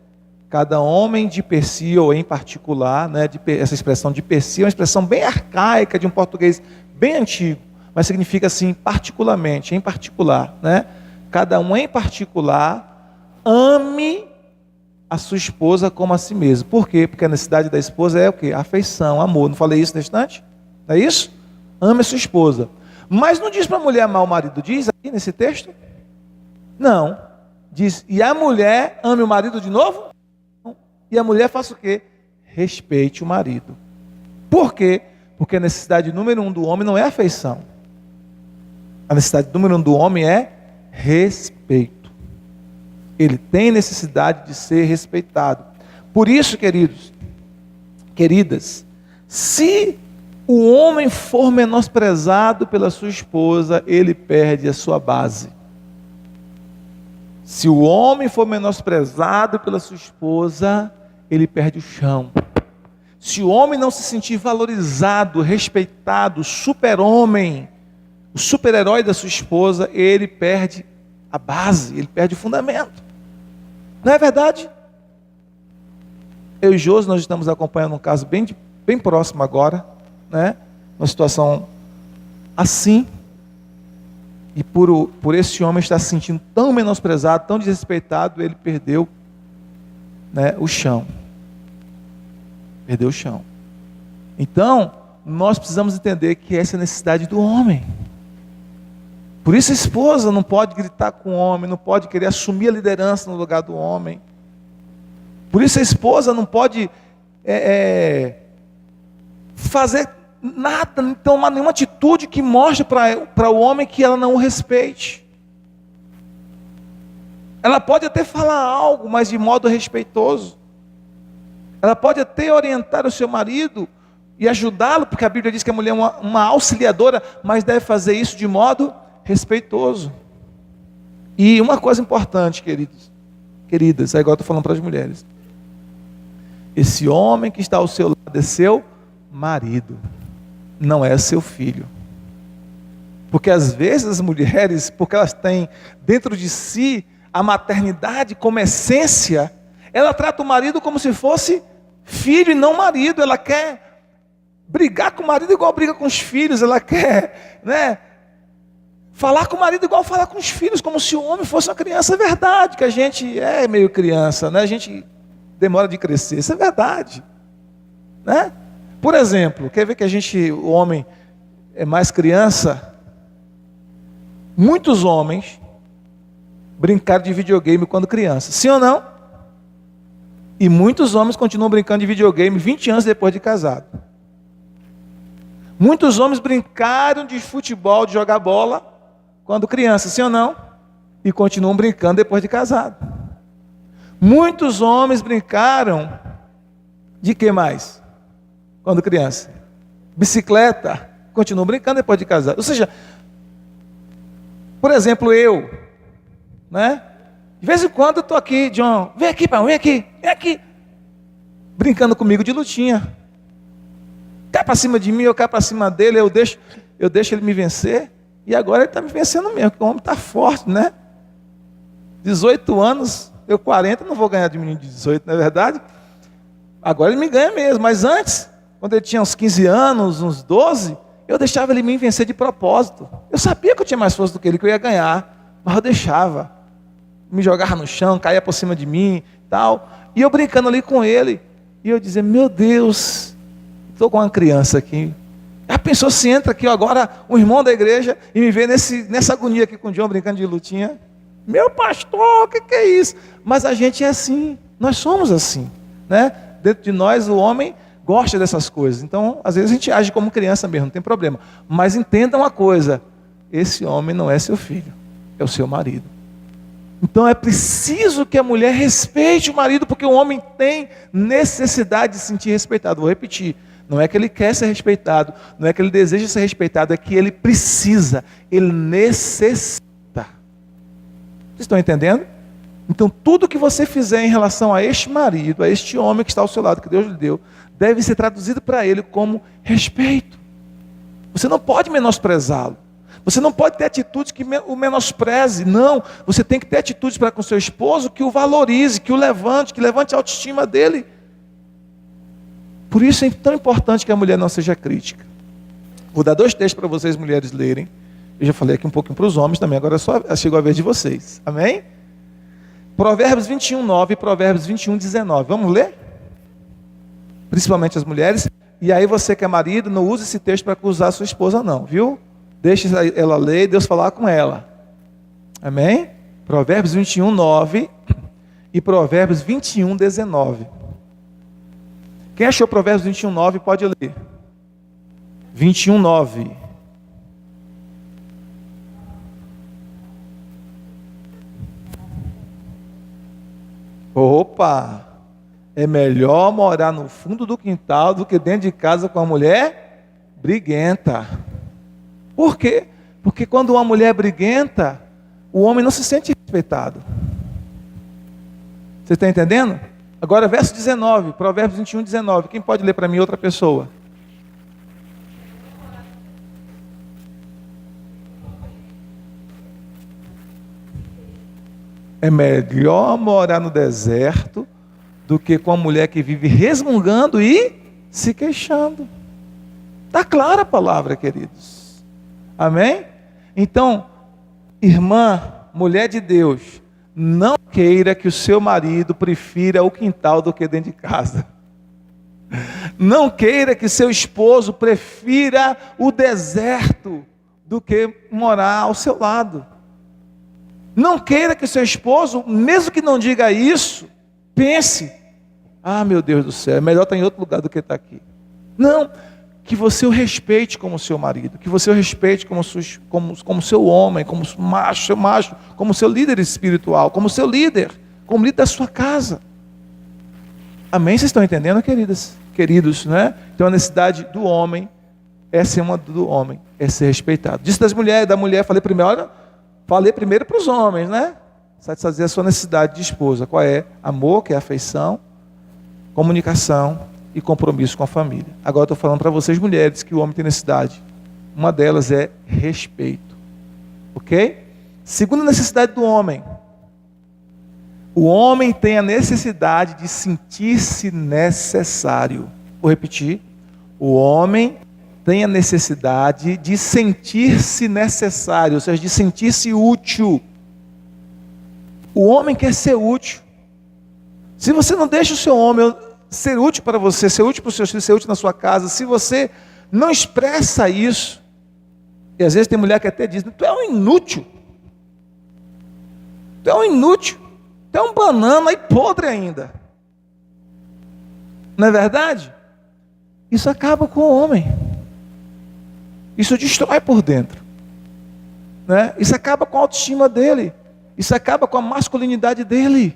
Cada homem de per si ou em particular, né, essa expressão de per si é uma expressão bem arcaica, de um português bem antigo, mas significa assim, particularmente, em particular, né? Cada um em particular ame a sua esposa como a si mesmo. Por quê? Porque a necessidade da esposa é o quê? Afeição, amor. Não falei isso nesse instante? Não é isso? Ame a sua esposa. Mas não diz para a mulher amar o marido, diz aqui nesse texto? Não. Diz, e a mulher ame o marido de novo? Não. E a mulher faça o quê? Respeite o marido. Por quê? Porque a necessidade número 1 do homem não é afeição. A necessidade número 1 do homem é respeito. Ele tem necessidade de ser respeitado. Por isso, queridos, queridas, se o homem for menosprezado pela sua esposa, ele perde a sua base. Se o homem for menosprezado pela sua esposa, ele perde o chão. Se o homem não se sentir valorizado, respeitado, super-homem, o super-herói da sua esposa, ele perde a base, ele perde o fundamento. Não é verdade? Eu e Josi, nós estamos acompanhando um caso bem próximo agora, né? Uma situação assim. E por esse homem estar se sentindo tão menosprezado, tão desrespeitado, ele perdeu, né, o chão. Perdeu o chão. Então, nós precisamos entender que essa é a necessidade do homem. Por isso a esposa não pode gritar com o homem, não pode querer assumir a liderança no lugar do homem. Por isso a esposa não pode fazer nada, não tomar nenhuma atitude que mostre para o homem que ela não o respeite. Ela pode até falar algo, mas de modo respeitoso. Ela pode até orientar o seu marido e ajudá-lo, porque a Bíblia diz que a mulher é uma auxiliadora, mas deve fazer isso de modo respeitoso. E uma coisa importante, queridas, agora estou falando para as mulheres. Esse homem que está ao seu lado é seu marido, não é seu filho. Porque às vezes as mulheres, porque elas têm dentro de si a maternidade como essência, ela trata o marido como se fosse filho e não marido. Ela quer brigar com o marido igual briga com os filhos. Ela quer, falar com o marido igual falar com os filhos, como se o homem fosse uma criança. É verdade que a gente é meio criança, né? A gente demora de crescer, isso é verdade, né? Por exemplo, quer ver que o homem é mais criança? Muitos homens brincaram de videogame quando criança, sim ou não? E muitos homens continuam brincando de videogame 20 anos depois de casado. Muitos homens brincaram de futebol, de jogar bola quando criança, sim ou não? E continuam brincando depois de casado. Muitos homens brincaram de que mais? Quando criança? Bicicleta, continuam brincando depois de casado. Ou seja, por exemplo, eu, né? De vez em quando eu estou aqui, John, vem aqui, pai, vem aqui. Brincando comigo de lutinha. Cai para cima de mim, eu caio para cima dele, eu deixo ele me vencer. E agora ele está me vencendo mesmo, porque o homem está forte, né? 18 anos, eu 40, não vou ganhar de menino de 18, não é verdade? Agora ele me ganha mesmo, mas antes, quando ele tinha uns 15 anos, uns 12, eu deixava ele me vencer de propósito. Eu sabia que eu tinha mais força do que ele, que eu ia ganhar, mas eu deixava. Me jogava no chão, caía por cima de mim e tal. E eu brincando ali com ele. E eu dizia, meu Deus, estou com uma criança aqui. Já pensou se entra aqui agora um irmão da igreja e me vê nessa agonia aqui com o John brincando de lutinha? Meu pastor, o que é isso? Mas a gente é assim, nós somos assim, né? Dentro de nós o homem gosta dessas coisas. Então, às vezes a gente age como criança mesmo, não tem problema. Mas entenda uma coisa, esse homem não é seu filho, é o seu marido. Então é preciso que a mulher respeite o marido, porque o homem tem necessidade de se sentir respeitado. Vou repetir, não é que ele quer ser respeitado, não é que ele deseja ser respeitado, é que ele precisa, ele necessita. Vocês estão entendendo? Então tudo que você fizer em relação a este marido, a este homem que está ao seu lado, que Deus lhe deu, deve ser traduzido para ele como respeito. Você não pode menosprezá-lo. Você não pode ter atitudes que o menospreze, não. Você tem que ter atitudes para com seu esposo que o valorize, que levante a autoestima dele. Por isso é tão importante que a mulher não seja crítica. Vou dar 2 textos para vocês mulheres lerem. Eu já falei aqui um pouquinho para os homens também, agora só chegou a vez de vocês. Amém? Provérbios 21, 9 e Provérbios 21, 19. Vamos ler? Principalmente as mulheres. E aí você que é marido, não use esse texto para acusar a sua esposa não, viu? Deixe ela ler e Deus falar com ela. Amém? Provérbios 21, 9 e Provérbios 21, 19. Quem achou Provérbios 21, 9 pode ler. 21, 9. Opa! É melhor morar no fundo do quintal do que dentro de casa com a mulher briguenta. Por quê? Porque quando uma mulher é briguenta, o homem não se sente respeitado. Você está entendendo? Agora verso 19, Provérbios 21, 19. Quem pode ler para mim, outra pessoa? É melhor morar no deserto do que com a mulher que vive resmungando e se queixando. Está clara a palavra, queridos. Amém? Então, irmã, mulher de Deus, não queira que o seu marido prefira o quintal do que dentro de casa. Não queira que seu esposo prefira o deserto do que morar ao seu lado. Não queira que seu esposo, mesmo que não diga isso, pense: ah, meu Deus do céu, é melhor estar em outro lugar do que estar aqui. Não, que você o respeite como seu marido, que você o respeite como seu homem, como seu macho, como seu líder espiritual, como seu líder, como líder da sua casa. Amém? Vocês estão entendendo, queridos, né? Então a necessidade do homem é ser uma do homem, é ser respeitado. Disse da mulher, falei primeiro para os homens, né? Satisfazer a sua necessidade de esposa. Qual é? Amor, que é afeição, comunicação e compromisso com a família. Agora estou falando para vocês, mulheres, que o homem tem necessidade. Uma delas é respeito. Ok? Segunda necessidade do homem. O homem tem a necessidade de sentir-se necessário. Vou repetir. O homem tem a necessidade de sentir-se necessário, ou seja, de sentir-se útil. O homem quer ser útil. Se você não deixa o seu homem ser útil para você, ser útil para os seus filhos, ser útil na sua casa, se você não expressa isso, e às vezes tem mulher que até diz: tu é um inútil, tu é um inútil, tu é um banana e podre ainda. Não é verdade? Isso acaba com o homem. Isso destrói por dentro, né? Isso acaba com a autoestima dele. Isso acaba com a masculinidade dele.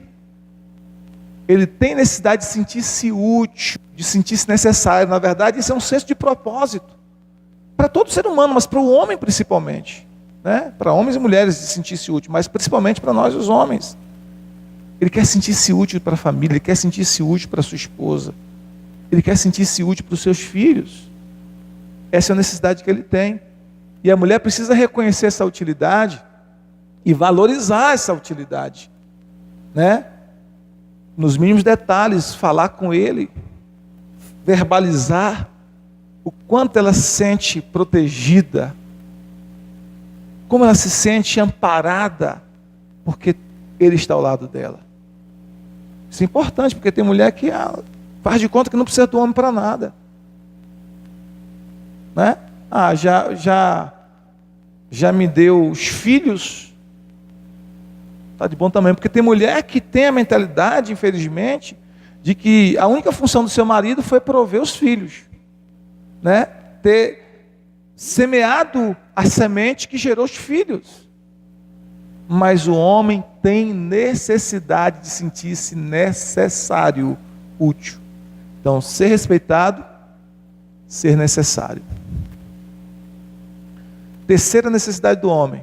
Ele tem necessidade de sentir-se útil, de sentir-se necessário. Na verdade, isso é um senso de propósito. Para todo ser humano, mas para o homem principalmente, né? Para homens e mulheres de sentir-se útil, mas principalmente para nós os homens. Ele quer sentir-se útil para a família, ele quer sentir-se útil para a sua esposa. Ele quer sentir-se útil para os seus filhos. Essa é a necessidade que ele tem. E a mulher precisa reconhecer essa utilidade e valorizar essa utilidade, né? Nos mínimos detalhes, falar com ele, verbalizar o quanto ela se sente protegida, como ela se sente amparada, porque ele está ao lado dela. Isso é importante, porque tem mulher que faz de conta que não precisa do homem para nada, né? Já me deu os filhos, está de bom tamanho. Porque tem mulher que tem a mentalidade, infelizmente, de que a única função do seu marido foi prover os filhos, né? Ter semeado a semente que gerou os filhos. Mas o homem tem necessidade de sentir-se necessário, útil. Então, ser respeitado, ser necessário. Terceira necessidade do homem.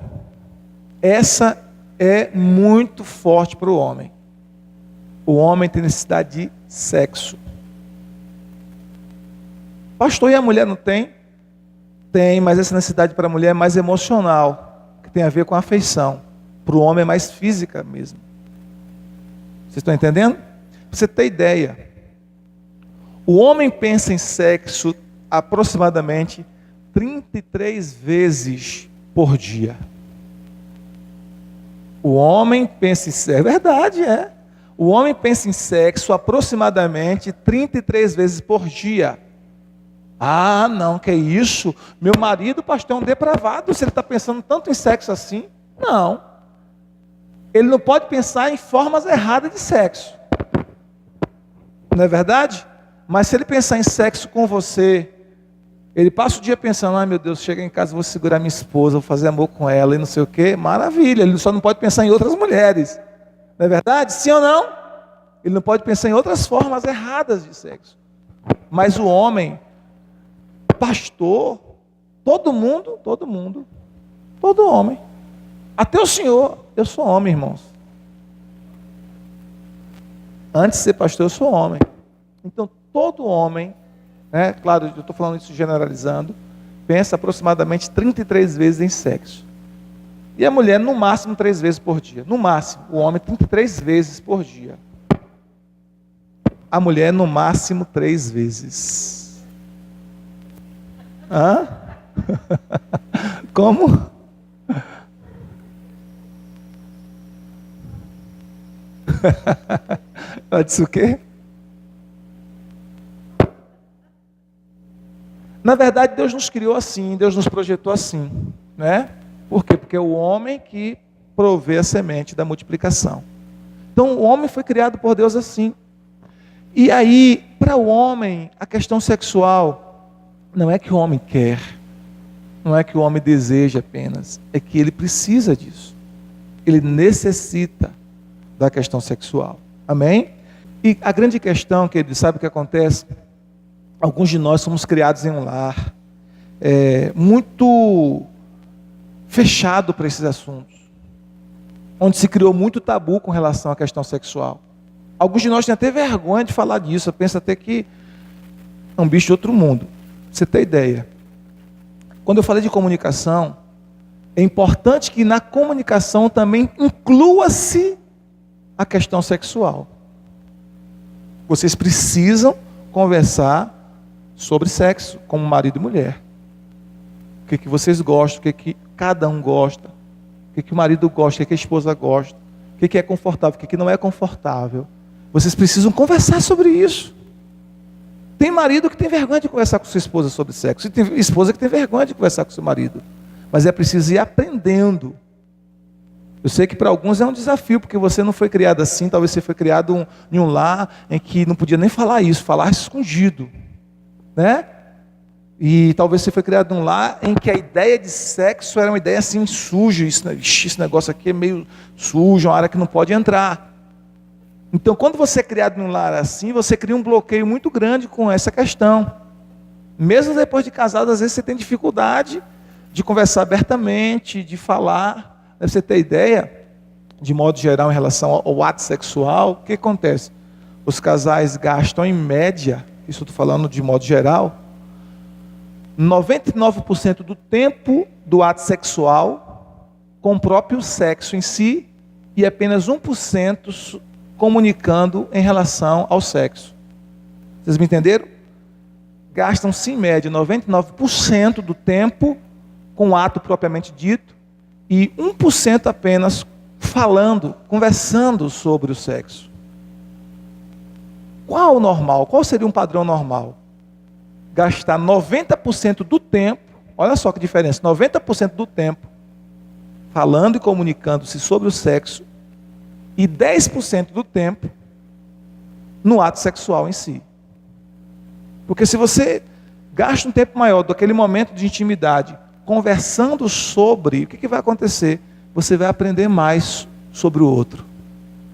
Essa é muito forte para o homem. O homem tem necessidade de sexo. Pastor, e a mulher não tem? Tem, mas essa necessidade para a mulher é mais emocional, que tem a ver com a afeição. Para o homem é mais física mesmo. Vocês estão entendendo? Pra você ter ideia, o homem pensa em sexo aproximadamente 33 vezes por dia. O homem pensa em sexo, é verdade, é. O homem pensa em sexo aproximadamente 33 vezes por dia. Ah, não, que isso? Meu marido, pastor, é um depravado, se ele está pensando tanto em sexo assim? Não. Ele não pode pensar em formas erradas de sexo. Não é verdade? Mas se ele pensar em sexo com você, ele passa o dia pensando, ai meu Deus, chega em casa, vou segurar minha esposa, vou fazer amor com ela e não sei o quê. Maravilha, ele só não pode pensar em outras mulheres. Não é verdade? Sim ou não? Ele não pode pensar em outras formas erradas de sexo. Mas o homem, pastor, todo homem. Até o senhor, eu sou homem, irmãos. Antes de ser pastor, eu sou homem. Então, todo homem, claro, eu estou falando isso generalizando, pensa aproximadamente 33 vezes em sexo. E a mulher, no máximo, 3 vezes por dia. No máximo, o homem, 33 vezes por dia. A mulher, no máximo, 3 vezes. Hã? Como? Ela disse o quê? Na verdade, Deus nos criou assim, Deus nos projetou assim, né? Por quê? Porque é o homem que provê a semente da multiplicação. Então, o homem foi criado por Deus assim. E aí, para o homem, a questão sexual não é que o homem quer, não é que o homem deseja apenas, é que ele precisa disso. Ele necessita da questão sexual. Amém? E a grande questão, querido, sabe o que acontece? Alguns de nós somos criados em um lar muito fechado para esses assuntos, onde se criou muito tabu com relação à questão sexual. Alguns de nós têm até vergonha de falar disso, pensa até que é um bicho de outro mundo. Pra você ter ideia. Quando eu falei de comunicação, é importante que na comunicação também inclua-se a questão sexual. Vocês precisam conversar sobre sexo, como marido e mulher. O que vocês gostam, o que cada um gosta, o que o marido gosta, o que a esposa gosta, o que é confortável, o que não é confortável. Vocês precisam conversar sobre isso. Tem marido que tem vergonha de conversar com sua esposa sobre sexo, e tem esposa que tem vergonha de conversar com seu marido. Mas é preciso ir aprendendo. Eu sei que para alguns é um desafio, porque você não foi criado assim, talvez você foi criado em um lar em que não podia nem falar isso, falar escondido, né? E talvez você foi criado num lar em que a ideia de sexo era uma ideia assim suja, esse negócio aqui é meio sujo, uma área que não pode entrar. Então, quando você é criado num lar assim, você cria um bloqueio muito grande com essa questão. Mesmo depois de casado, às vezes você tem dificuldade de conversar abertamente, de falar. Para você ter ideia, de modo geral, em relação ao ato sexual, o que acontece? Os casais gastam, em média, isso eu estou falando de modo geral, 99% do tempo do ato sexual com o próprio sexo em si e apenas 1% comunicando em relação ao sexo. Vocês me entenderam? Gastam-se, em média, 99% do tempo com o ato propriamente dito e 1% apenas falando, conversando sobre o sexo. Qual o normal? Qual seria um padrão normal? Gastar 90% do tempo, olha só que diferença, 90% do tempo falando e comunicando-se sobre o sexo e 10% do tempo no ato sexual em si. Porque se você gasta um tempo maior daquele momento de intimidade conversando sobre, o que vai acontecer? Você vai aprender mais sobre o outro.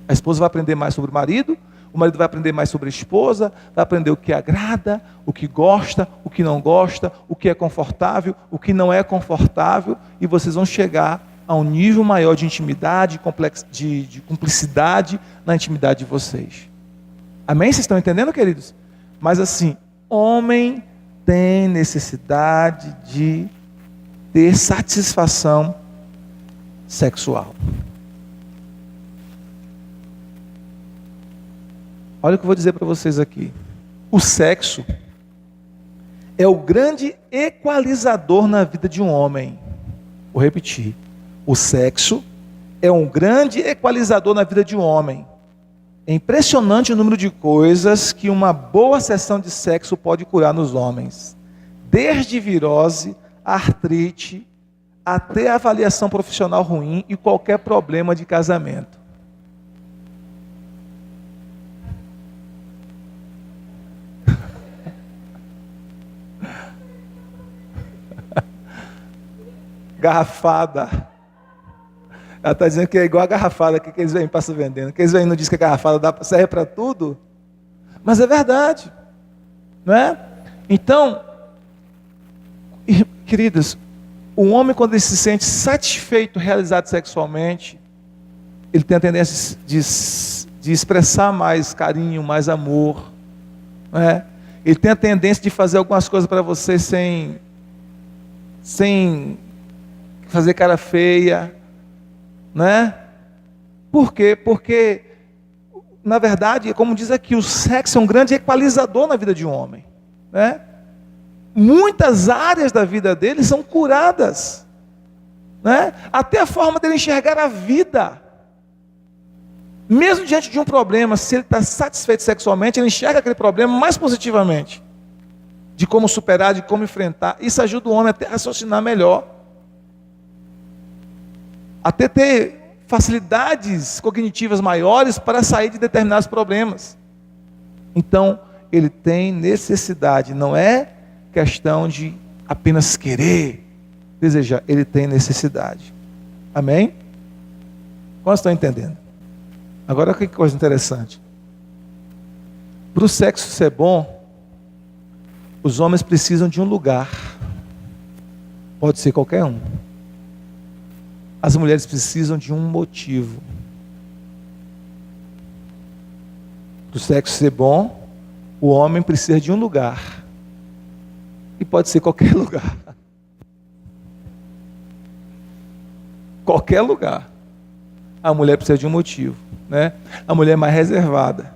A esposa vai aprender mais sobre o marido vai aprender mais sobre a esposa, vai aprender o que agrada, o que gosta, o que não gosta, o que é confortável, o que não é confortável, e vocês vão chegar a um nível maior de intimidade, de cumplicidade na intimidade de vocês. Amém? Vocês estão entendendo, queridos? Mas assim, homem tem necessidade de ter satisfação sexual. Olha o que eu vou dizer para vocês aqui. O sexo é o grande equalizador na vida de um homem. Vou repetir. O sexo é um grande equalizador na vida de um homem. É impressionante o número de coisas que uma boa sessão de sexo pode curar nos homens. Desde virose, artrite, até avaliação profissional ruim e qualquer problema de casamento. Garrafada. Ela está dizendo que é igual a garrafada que eles vêm passam vendendo. Que eles vêm não diz que a garrafada serve para tudo. Mas é verdade. Não é? Então, queridos, o homem quando ele se sente satisfeito, realizado sexualmente, ele tem a tendência de expressar mais carinho, mais amor. Não é? Ele tem a tendência de fazer algumas coisas para você sem fazer cara feia, né? Por quê? Porque, na verdade, como diz aqui, o sexo é um grande equalizador na vida de um homem, né? Muitas áreas da vida dele são curadas, né? Até a forma dele enxergar a vida. Mesmo diante de um problema, se ele está satisfeito sexualmente, ele enxerga aquele problema mais positivamente, de como superar, de como enfrentar. Isso ajuda o homem até a raciocinar melhor, até ter facilidades cognitivas maiores para sair de determinados problemas. Então, ele tem necessidade, não é questão de apenas querer, desejar, ele tem necessidade. Amém? Quantos estão entendendo? Agora, que coisa interessante. Para o sexo ser bom, os homens precisam de um lugar. Pode ser qualquer um. As mulheres precisam de um motivo. Para o sexo ser bom, o homem precisa de um lugar. E pode ser qualquer lugar. Qualquer lugar. A mulher precisa de um motivo, né? A mulher é mais reservada.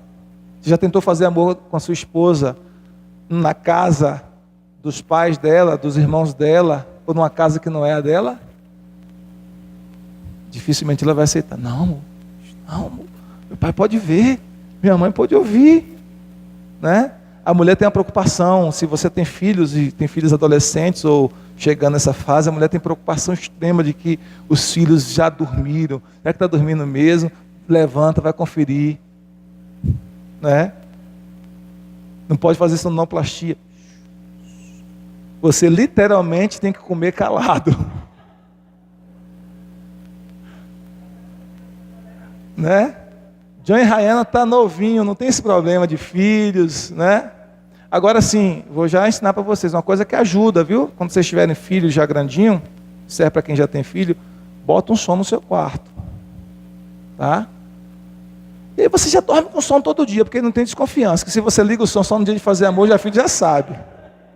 Você já tentou fazer amor com a sua esposa na casa dos pais dela, dos irmãos dela, ou numa casa que não é a dela? Dificilmente ela vai aceitar. Não, amor, meu pai pode ver, minha mãe pode ouvir, né? A mulher tem a preocupação, se você tem filhos e tem filhos adolescentes ou chegando nessa fase, a mulher tem preocupação extrema de que os filhos já dormiram. Já que está dormindo mesmo, levanta, vai conferir, né? Não pode fazer sonoplastia. Você literalmente tem que comer calado, né? John e Rayana tá novinho, não tem esse problema de filhos, né? Agora sim, vou já ensinar para vocês uma coisa que ajuda, viu? Quando vocês tiverem filhos já grandinho, serve para quem já tem filho, bota um som no seu quarto, tá? E aí você já dorme com som todo dia, porque não tem desconfiança, que se você liga o som só no dia de fazer amor, já o filho já sabe.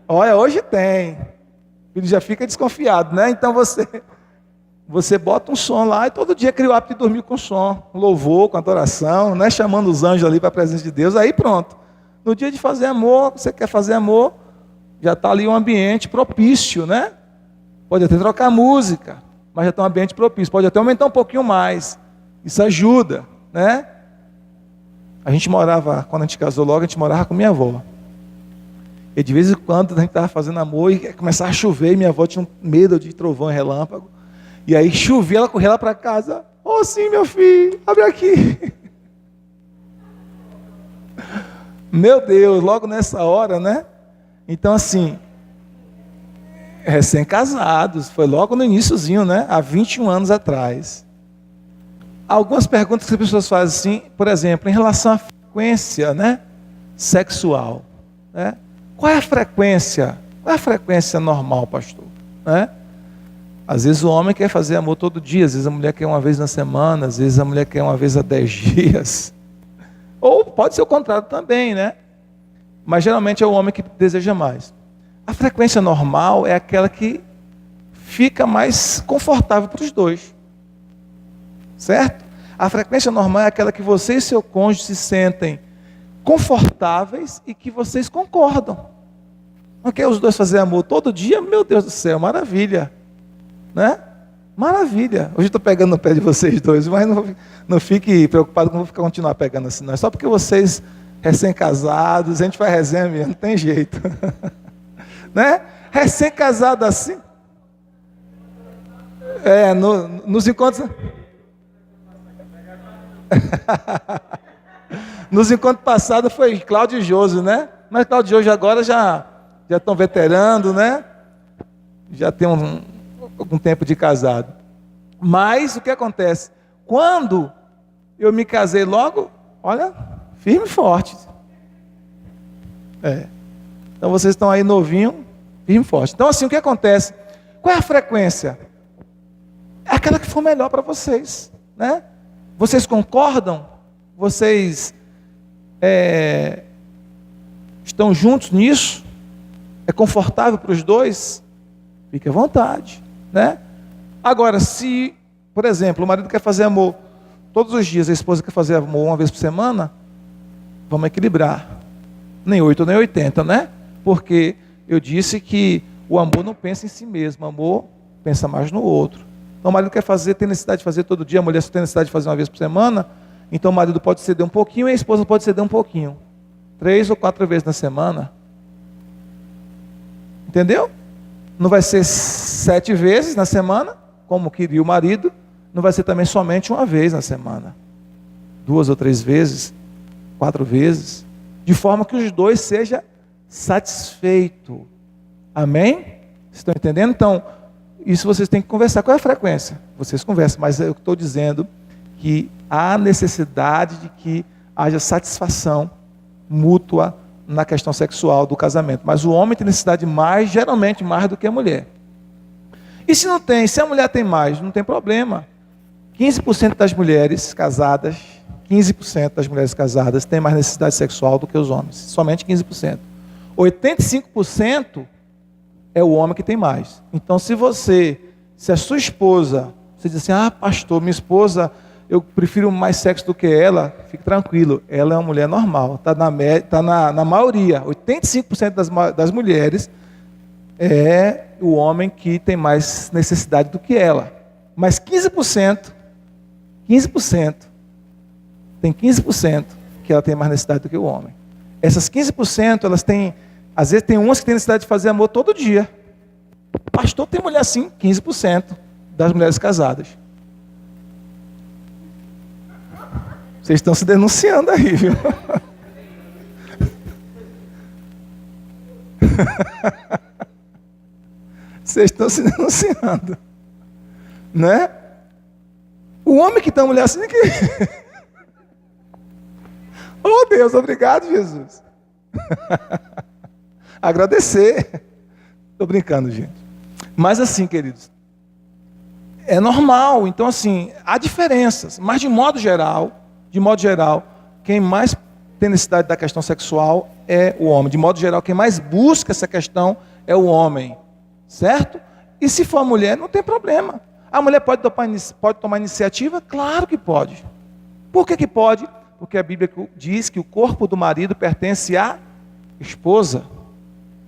Olha, hoje tem. O filho já fica desconfiado, né? Então você bota um som lá e todo dia cria o hábito de dormir com som, louvor, com adoração, né? Chamando os anjos ali para a presença de Deus, aí pronto. No dia de fazer amor, você quer fazer amor, já está ali um ambiente propício, né? Pode até trocar música, mas já está um ambiente propício, pode até aumentar um pouquinho mais, isso ajuda, né? A gente morava, quando a gente casou logo, a gente morava com minha avó. E de vez em quando a gente estava fazendo amor e começava a chover, e minha avó tinha um medo de trovão e relâmpago. E aí chovia, ela corria lá para casa. Oh sim, meu filho, abre aqui. Meu Deus, logo nessa hora, né? Então assim, recém-casados, foi logo no iniciozinho, né? Há 21 anos atrás. Algumas perguntas que as pessoas fazem assim, por exemplo, em relação à frequência, né? Sexual, né? Qual é a frequência? Qual é a frequência normal, pastor? Né? Às vezes o homem quer fazer amor todo dia, às vezes a mulher quer uma vez na semana, às vezes a mulher quer uma vez a 10 dias. Ou pode ser o contrário também, né? Mas geralmente é o homem que deseja mais. A frequência normal é aquela que fica mais confortável para os dois. Certo? A frequência normal é aquela que você e seu cônjuge se sentem confortáveis e que vocês concordam. Não quer os dois fazer amor todo dia? Meu Deus do céu, maravilha. Né? Maravilha. Hoje eu estou pegando no pé de vocês dois, mas não fique preocupado que eu vou continuar pegando assim. Não é só porque vocês, recém-casados, a gente faz resenha mesmo, não tem jeito. Né? Recém-casado assim. Nos encontros... Nos encontros passados foi Cláudio e Josi, né? Mas Cláudio e Josi agora já estão veteranos, né? Já tem algum tempo de casado. Mas o que acontece? Quando eu me casei logo, olha, firme e forte. Então vocês estão aí novinho, firme e forte. Então assim, o que acontece? Qual é a frequência? É aquela que for melhor para vocês, né? Vocês concordam? Vocês estão juntos nisso? É confortável para os dois? Fique à vontade, né? Agora, se, por exemplo, o marido quer fazer amor todos os dias, a esposa quer fazer amor uma vez por semana, vamos equilibrar. Nem 8 nem 80, né? Porque eu disse que o amor não pensa em si mesmo, o amor pensa mais no outro. Então o marido quer fazer, tem necessidade de fazer todo dia, a mulher só tem necessidade de fazer uma vez por semana, então o marido pode ceder um pouquinho e a esposa pode ceder um pouquinho. 3 ou 4 vezes na semana. Entendeu? Não vai ser 7 vezes na semana, como queria o marido, não vai ser também somente uma vez na semana. 2 ou 3 vezes, 4 vezes, de forma que os dois sejam satisfeitos. Amém? Estão entendendo? Então, isso vocês têm que conversar. Qual é a frequência? Vocês conversam, mas eu estou dizendo que há necessidade de que haja satisfação mútua na questão sexual do casamento. Mas o homem tem necessidade mais, geralmente mais do que a mulher. E se não tem, se a mulher tem mais, não tem problema. 15% das mulheres casadas, 15% das mulheres casadas têm mais necessidade sexual do que os homens. Somente 15%. 85% é o homem que tem mais. Então, se a sua esposa, você diz assim, pastor, minha esposa, eu prefiro mais sexo do que ela, fique tranquilo, ela é uma mulher normal, está na maioria, 85% das mulheres é o homem que tem mais necessidade do que ela. Mas 15%, tem 15% que ela tem mais necessidade do que o homem. Essas 15%, elas têm, às vezes tem umas que têm necessidade de fazer amor todo dia. Pastor, tem mulher assim, 15% das mulheres casadas. Vocês estão se denunciando aí, viu? Vocês estão se denunciando, né? O homem que tem uma mulher assim que... Oh Deus, obrigado Jesus. Agradecer. Estou brincando, gente. Mas assim, queridos, é normal. Então assim, há diferenças. Mas de modo geral, quem mais tem necessidade da questão sexual é o homem. De modo geral, quem mais busca essa questão é o homem. Certo? E se for a mulher, não tem problema. A mulher pode tomar iniciativa? Claro que pode. Por que pode? Porque a Bíblia diz que o corpo do marido pertence à esposa.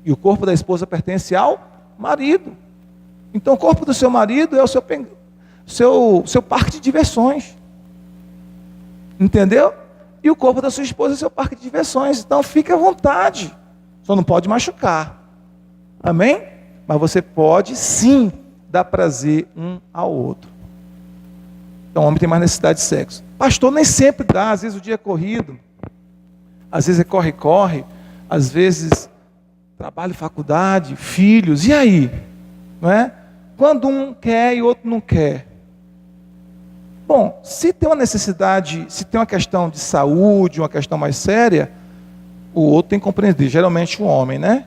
E o corpo da esposa pertence ao marido. Então o corpo do seu marido é o seu parque de diversões. Entendeu? E o corpo da sua esposa é o seu parque de diversões. Então fique à vontade. Só não pode machucar. Amém? Mas você pode sim dar prazer um ao outro. Então o homem tem mais necessidade de sexo. Pastor, nem sempre dá. Às vezes o dia é corrido. Às vezes é corre-corre. Às vezes trabalho, faculdade, filhos. E aí? Não é? Quando um quer e o outro não quer. Bom, se tem uma necessidade, se tem uma questão de saúde, uma questão mais séria, o outro tem que compreender. Geralmente o homem, né?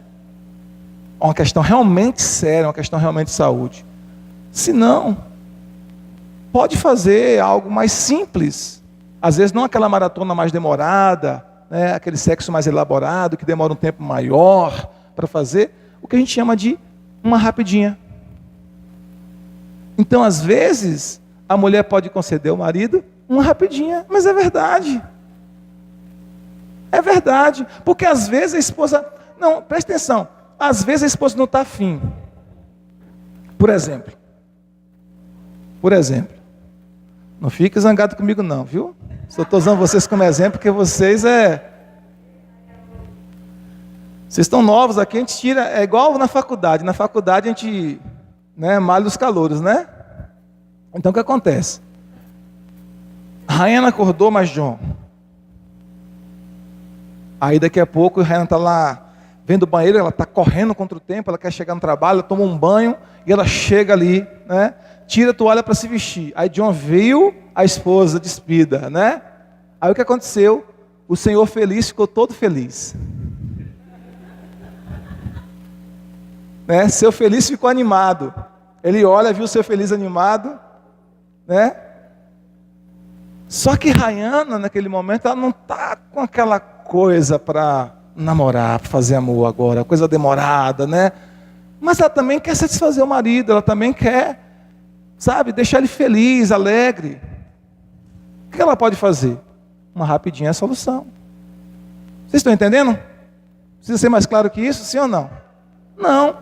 Uma questão realmente séria, uma questão realmente de saúde. Se não, pode fazer algo mais simples. Às vezes não aquela maratona mais demorada, né? Aquele sexo mais elaborado, que demora um tempo maior para fazer. O que a gente chama de uma rapidinha. Então, às vezes, a mulher pode conceder ao marido uma rapidinha, mas é verdade. É verdade. Porque às vezes a esposa... Não, presta atenção. Às vezes a esposa não está afim. Por exemplo, Por exemplo, não fique zangado comigo não, viu? Só estou usando vocês como exemplo, porque vocês estão novos aqui, a gente tira, é igual na faculdade. Na faculdade a gente, malha os calouros, né? Então o que acontece? Rayana acordou, mas John. Aí daqui a pouco a Rayana está lá, vendo o banheiro, ela está correndo contra o tempo, ela quer chegar no trabalho, ela toma um banho, e ela chega ali, né? Tira a toalha para se vestir. Aí John viu a esposa despida, né? Aí o que aconteceu? O Senhor feliz ficou todo feliz. Né? Seu feliz ficou animado. Ele olha, viu o seu feliz animado, né? Só que Rayana, naquele momento, ela não está com aquela coisa para namorar, para fazer amor agora, coisa demorada, né? Mas ela também quer satisfazer o marido, ela também quer, deixar ele feliz, alegre. O que ela pode fazer? Uma rapidinha solução. Vocês estão entendendo? Precisa ser mais claro que isso, sim ou não? Não.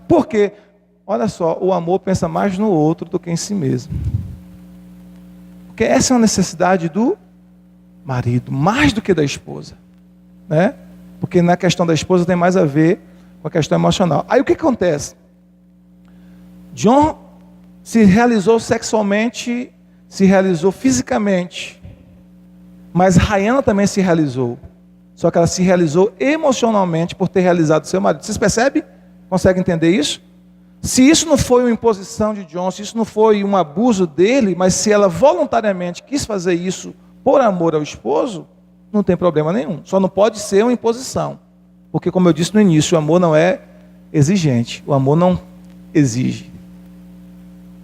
Por quê? Olha só, o amor pensa mais no outro do que em si mesmo. Porque essa é uma necessidade do marido, mais do que da esposa, né? Porque na questão da esposa tem mais a ver com a questão emocional. Aí o que acontece? John se realizou sexualmente, se realizou fisicamente, mas Rayana também se realizou. Só que ela se realizou emocionalmente por ter realizado seu marido. Vocês percebem? Conseguem entender isso? Se isso não foi uma imposição de John, se isso não foi um abuso dele, mas se ela voluntariamente quis fazer isso por amor ao esposo, não tem problema nenhum. Só não pode ser uma imposição. Porque, como eu disse no início, o amor não é exigente. O amor não exige.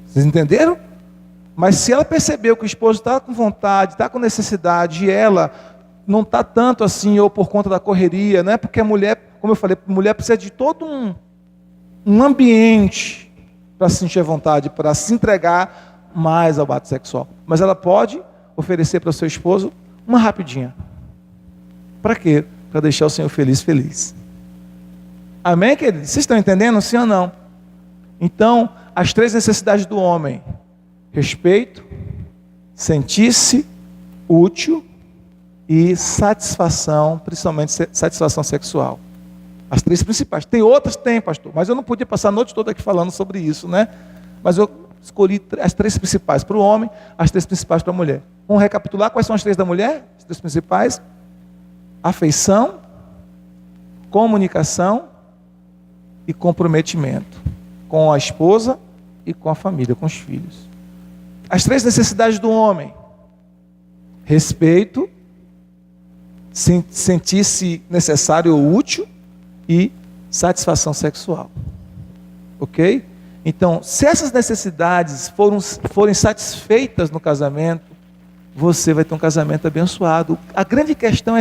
Vocês entenderam? Mas se ela percebeu que o esposo está com vontade, está com necessidade, e ela não está tanto assim, ou por conta da correria, né? Porque a mulher, como eu falei, a mulher precisa de todo um ambiente para se sentir à vontade, para se entregar mais ao ato sexual. Mas ela pode oferecer para o seu esposo uma rapidinha. Para quê? Para deixar o Senhor feliz. Amém, queridos? Vocês estão entendendo, sim ou não? Então, as 3 necessidades do homem: respeito, sentir-se útil e satisfação, principalmente satisfação sexual. As 3 principais. Tem outras? Tem, pastor. Mas eu não podia passar a noite toda aqui falando sobre isso, né? Mas eu escolhi as 3 principais para o homem, as 3 principais para a mulher. Vamos recapitular quais são as 3 da mulher? As 3 principais: afeição, comunicação e comprometimento com a esposa e com a família, com os filhos. As 3 necessidades do homem: respeito, sentir-se necessário ou útil e satisfação sexual. Ok? Então, se essas necessidades forem satisfeitas no casamento, você vai ter um casamento abençoado. A grande questão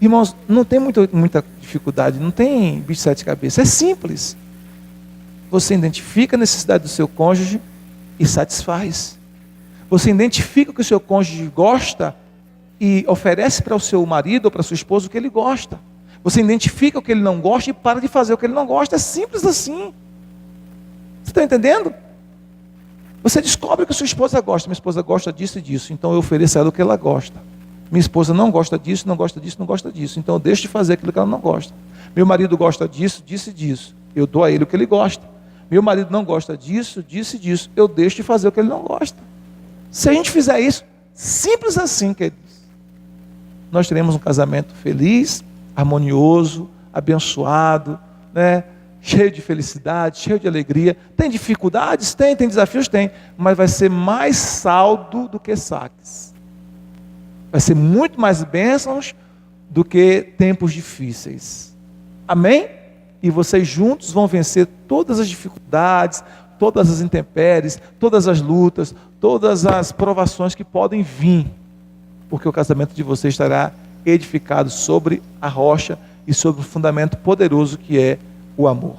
irmãos, não tem muita dificuldade, não tem bicho de 7 cabeças, é simples. Você identifica a necessidade do seu cônjuge e satisfaz. Você identifica o que o seu cônjuge gosta e oferece para o seu marido ou para a sua esposa o que ele gosta. Você identifica o que ele não gosta e para de fazer o que ele não gosta. É simples assim. Você está entendendo? Você descobre o que a sua esposa gosta. Minha esposa gosta disso e disso, então eu ofereço a ela o que ela gosta. Minha esposa não gosta disso, não gosta disso, não gosta disso, então eu deixo de fazer aquilo que ela não gosta. Meu marido gosta disso, disso e disso, eu dou a ele o que ele gosta. Meu marido não gosta disso, disso e disso, eu deixo de fazer o que ele não gosta. Se a gente fizer isso, simples assim, queridos, nós teremos um casamento feliz, harmonioso, abençoado, né? Cheio de felicidade, cheio de alegria. Tem dificuldades? Tem desafios? Tem, mas vai ser mais saldo do que saques. Vai ser muito mais bênçãos do que tempos difíceis. Amém? E vocês juntos vão vencer todas as dificuldades, todas as intempéries, todas as lutas, todas as provações que podem vir, porque o casamento de vocês estará edificado sobre a rocha e sobre o fundamento poderoso que é o amor.